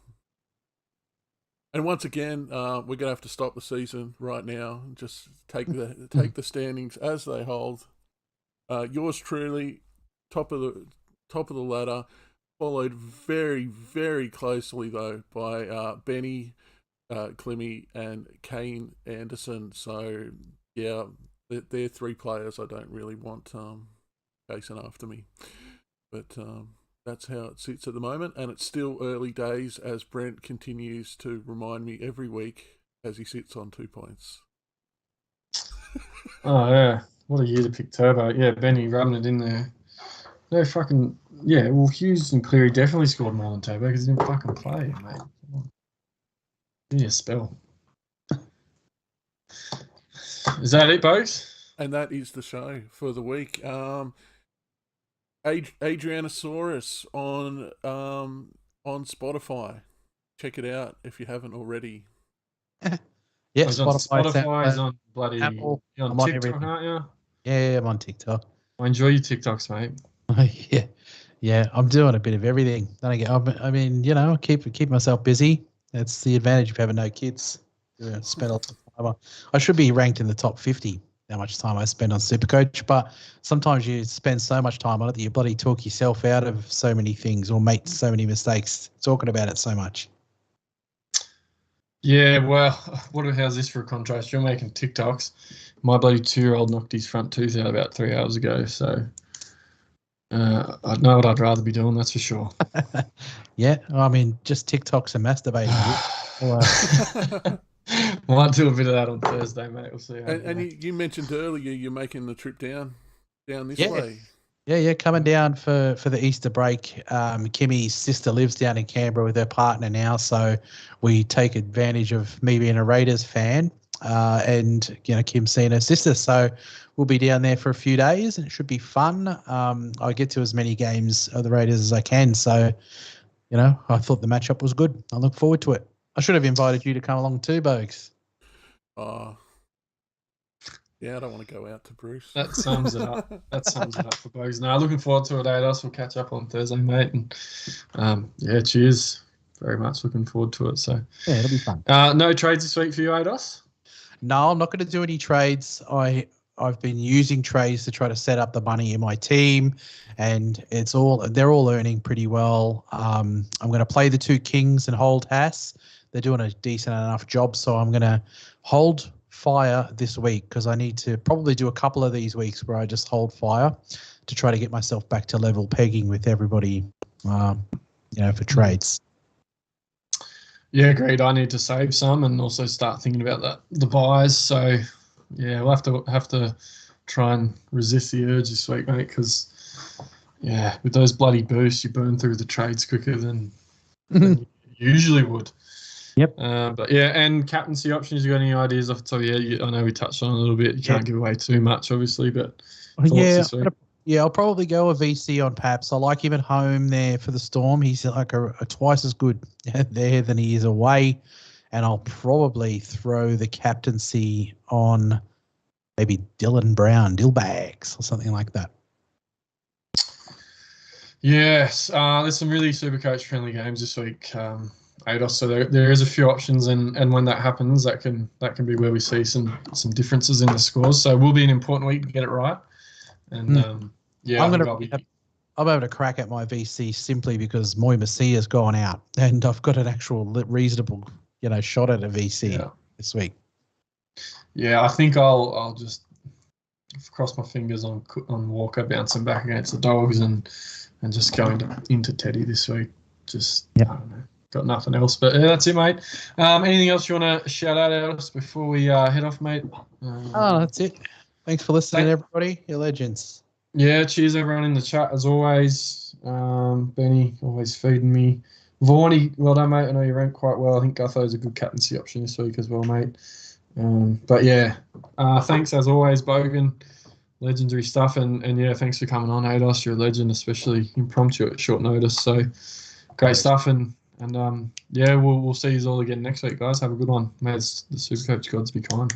Speaker 2: And once again, we're going to have to stop the season right now and just take the standings as they hold. Yours truly, top of the ladder, followed very, very closely though by Benny, Clemmy, and Kane Anderson. So yeah, they're three players I don't really want chasing after me, but that's how it sits at the moment, and it's still early days as Brent continues to remind me every week as he sits on 2 points.
Speaker 1: Oh yeah, what a year to pick Turbo. Yeah, Benny rubbing it in there. No fucking yeah. Well, Hughes and Cleary definitely scored more than Turbo because he didn't fucking play, mate. Give me a spell. Is that it, folks?
Speaker 2: And that is the show for the week. Adrianosaurus on Spotify. Check it out if you haven't already.
Speaker 3: Yeah,
Speaker 1: Spotify's on bloody
Speaker 3: Apple.
Speaker 1: You're on TikTok, aren't you?
Speaker 3: Yeah, I'm on TikTok.
Speaker 1: I enjoy your TikToks, mate.
Speaker 3: Yeah, I'm doing a bit of everything. I mean, you know, keep myself busy. That's the advantage of having no kids. Spend a lot of time. I should be ranked in the top 50. How much time I spend on Supercoach, but sometimes you spend so much time on it that you bloody talk yourself out of so many things or make so many mistakes talking about it so much.
Speaker 1: Yeah, well, how's this for a contrast? You're making TikToks. My bloody 2-year-old knocked his front tooth out about 3 hours ago, so I know what I'd rather be doing, that's for sure.
Speaker 3: Yeah, I mean, just TikToks and masturbating.
Speaker 1: Might do a bit of that on Thursday, mate. We'll see.
Speaker 2: And you mentioned earlier you're making the trip down this way.
Speaker 3: Yeah, coming down for the Easter break. Kimmy's sister lives down in Canberra with her partner now, so we take advantage of me being a Raiders fan, and Kim seeing her sister. So we'll be down there for a few days, and it should be fun. I get to as many games of the Raiders as I can, so I thought the matchup was good. I look forward to it. I should have invited you to come along too, Bogues.
Speaker 2: Yeah, I don't want to go out to Bruce.
Speaker 1: That sums it up. For Bogues. No, looking forward to it, Ados. We'll catch up on Thursday, mate. And cheers. Very much looking forward to it. So
Speaker 3: yeah, it'll be fun.
Speaker 1: No trades this week for you, Ados?
Speaker 3: No, I'm not going to do any trades. I've been using trades to try to set up the money in my team, and they're all earning pretty well. I'm going to play the 2 Kings and hold Haas. They're doing a decent enough job, so I'm going to hold fire this week because I need to probably do a couple of these weeks where I just hold fire to try to get myself back to level pegging with everybody, for trades.
Speaker 1: Yeah, agreed. I need to save some and also start thinking about the buys. So yeah, we'll have to try and resist the urge this week, mate, because with those bloody boosts, you burn through the trades quicker than you usually would.
Speaker 3: Yep.
Speaker 1: But yeah, and captaincy options, you got any ideas off the top? I know we touched on it a little bit. You can't give away too much, obviously, but thoughts this week?
Speaker 3: I'll probably go a VC on Paps. I like him at home there for the Storm. He's like a twice as good there than he is away. And I'll probably throw the captaincy on maybe Dylan Brown, Dillbags, or something like that.
Speaker 1: Yes, there's some really Supercoach friendly games this week, Ados. So there is a few options, and when that happens, that can be where we see some differences in the scores. So it will be an important week to get it right. And
Speaker 3: I'm able to crack at my VC simply because Moy Messiah's gone out, and I've got an actual reasonable shot at a VC this week.
Speaker 1: Yeah, I think I'll just cross my fingers on Walker bouncing back against the Dogs and just go into Teddy this week. I don't know, got nothing else. But that's it, mate. Anything else you want to shout out at us before we head off, mate?
Speaker 3: That's it. Thanks for listening, everybody. You're legends.
Speaker 1: Yeah, cheers everyone in the chat as always. Benny always feeding me. Vaughnie, well done, mate. I know you ranked quite well. I think Gutho's a good captaincy option this week as well, mate. But yeah, thanks as always, Bogan. Legendary stuff, and thanks for coming on, Ados. You're a legend, especially impromptu at short notice. So great stuff, and we'll see you all again next week, guys. Have a good one. May the Supercoach gods be kind.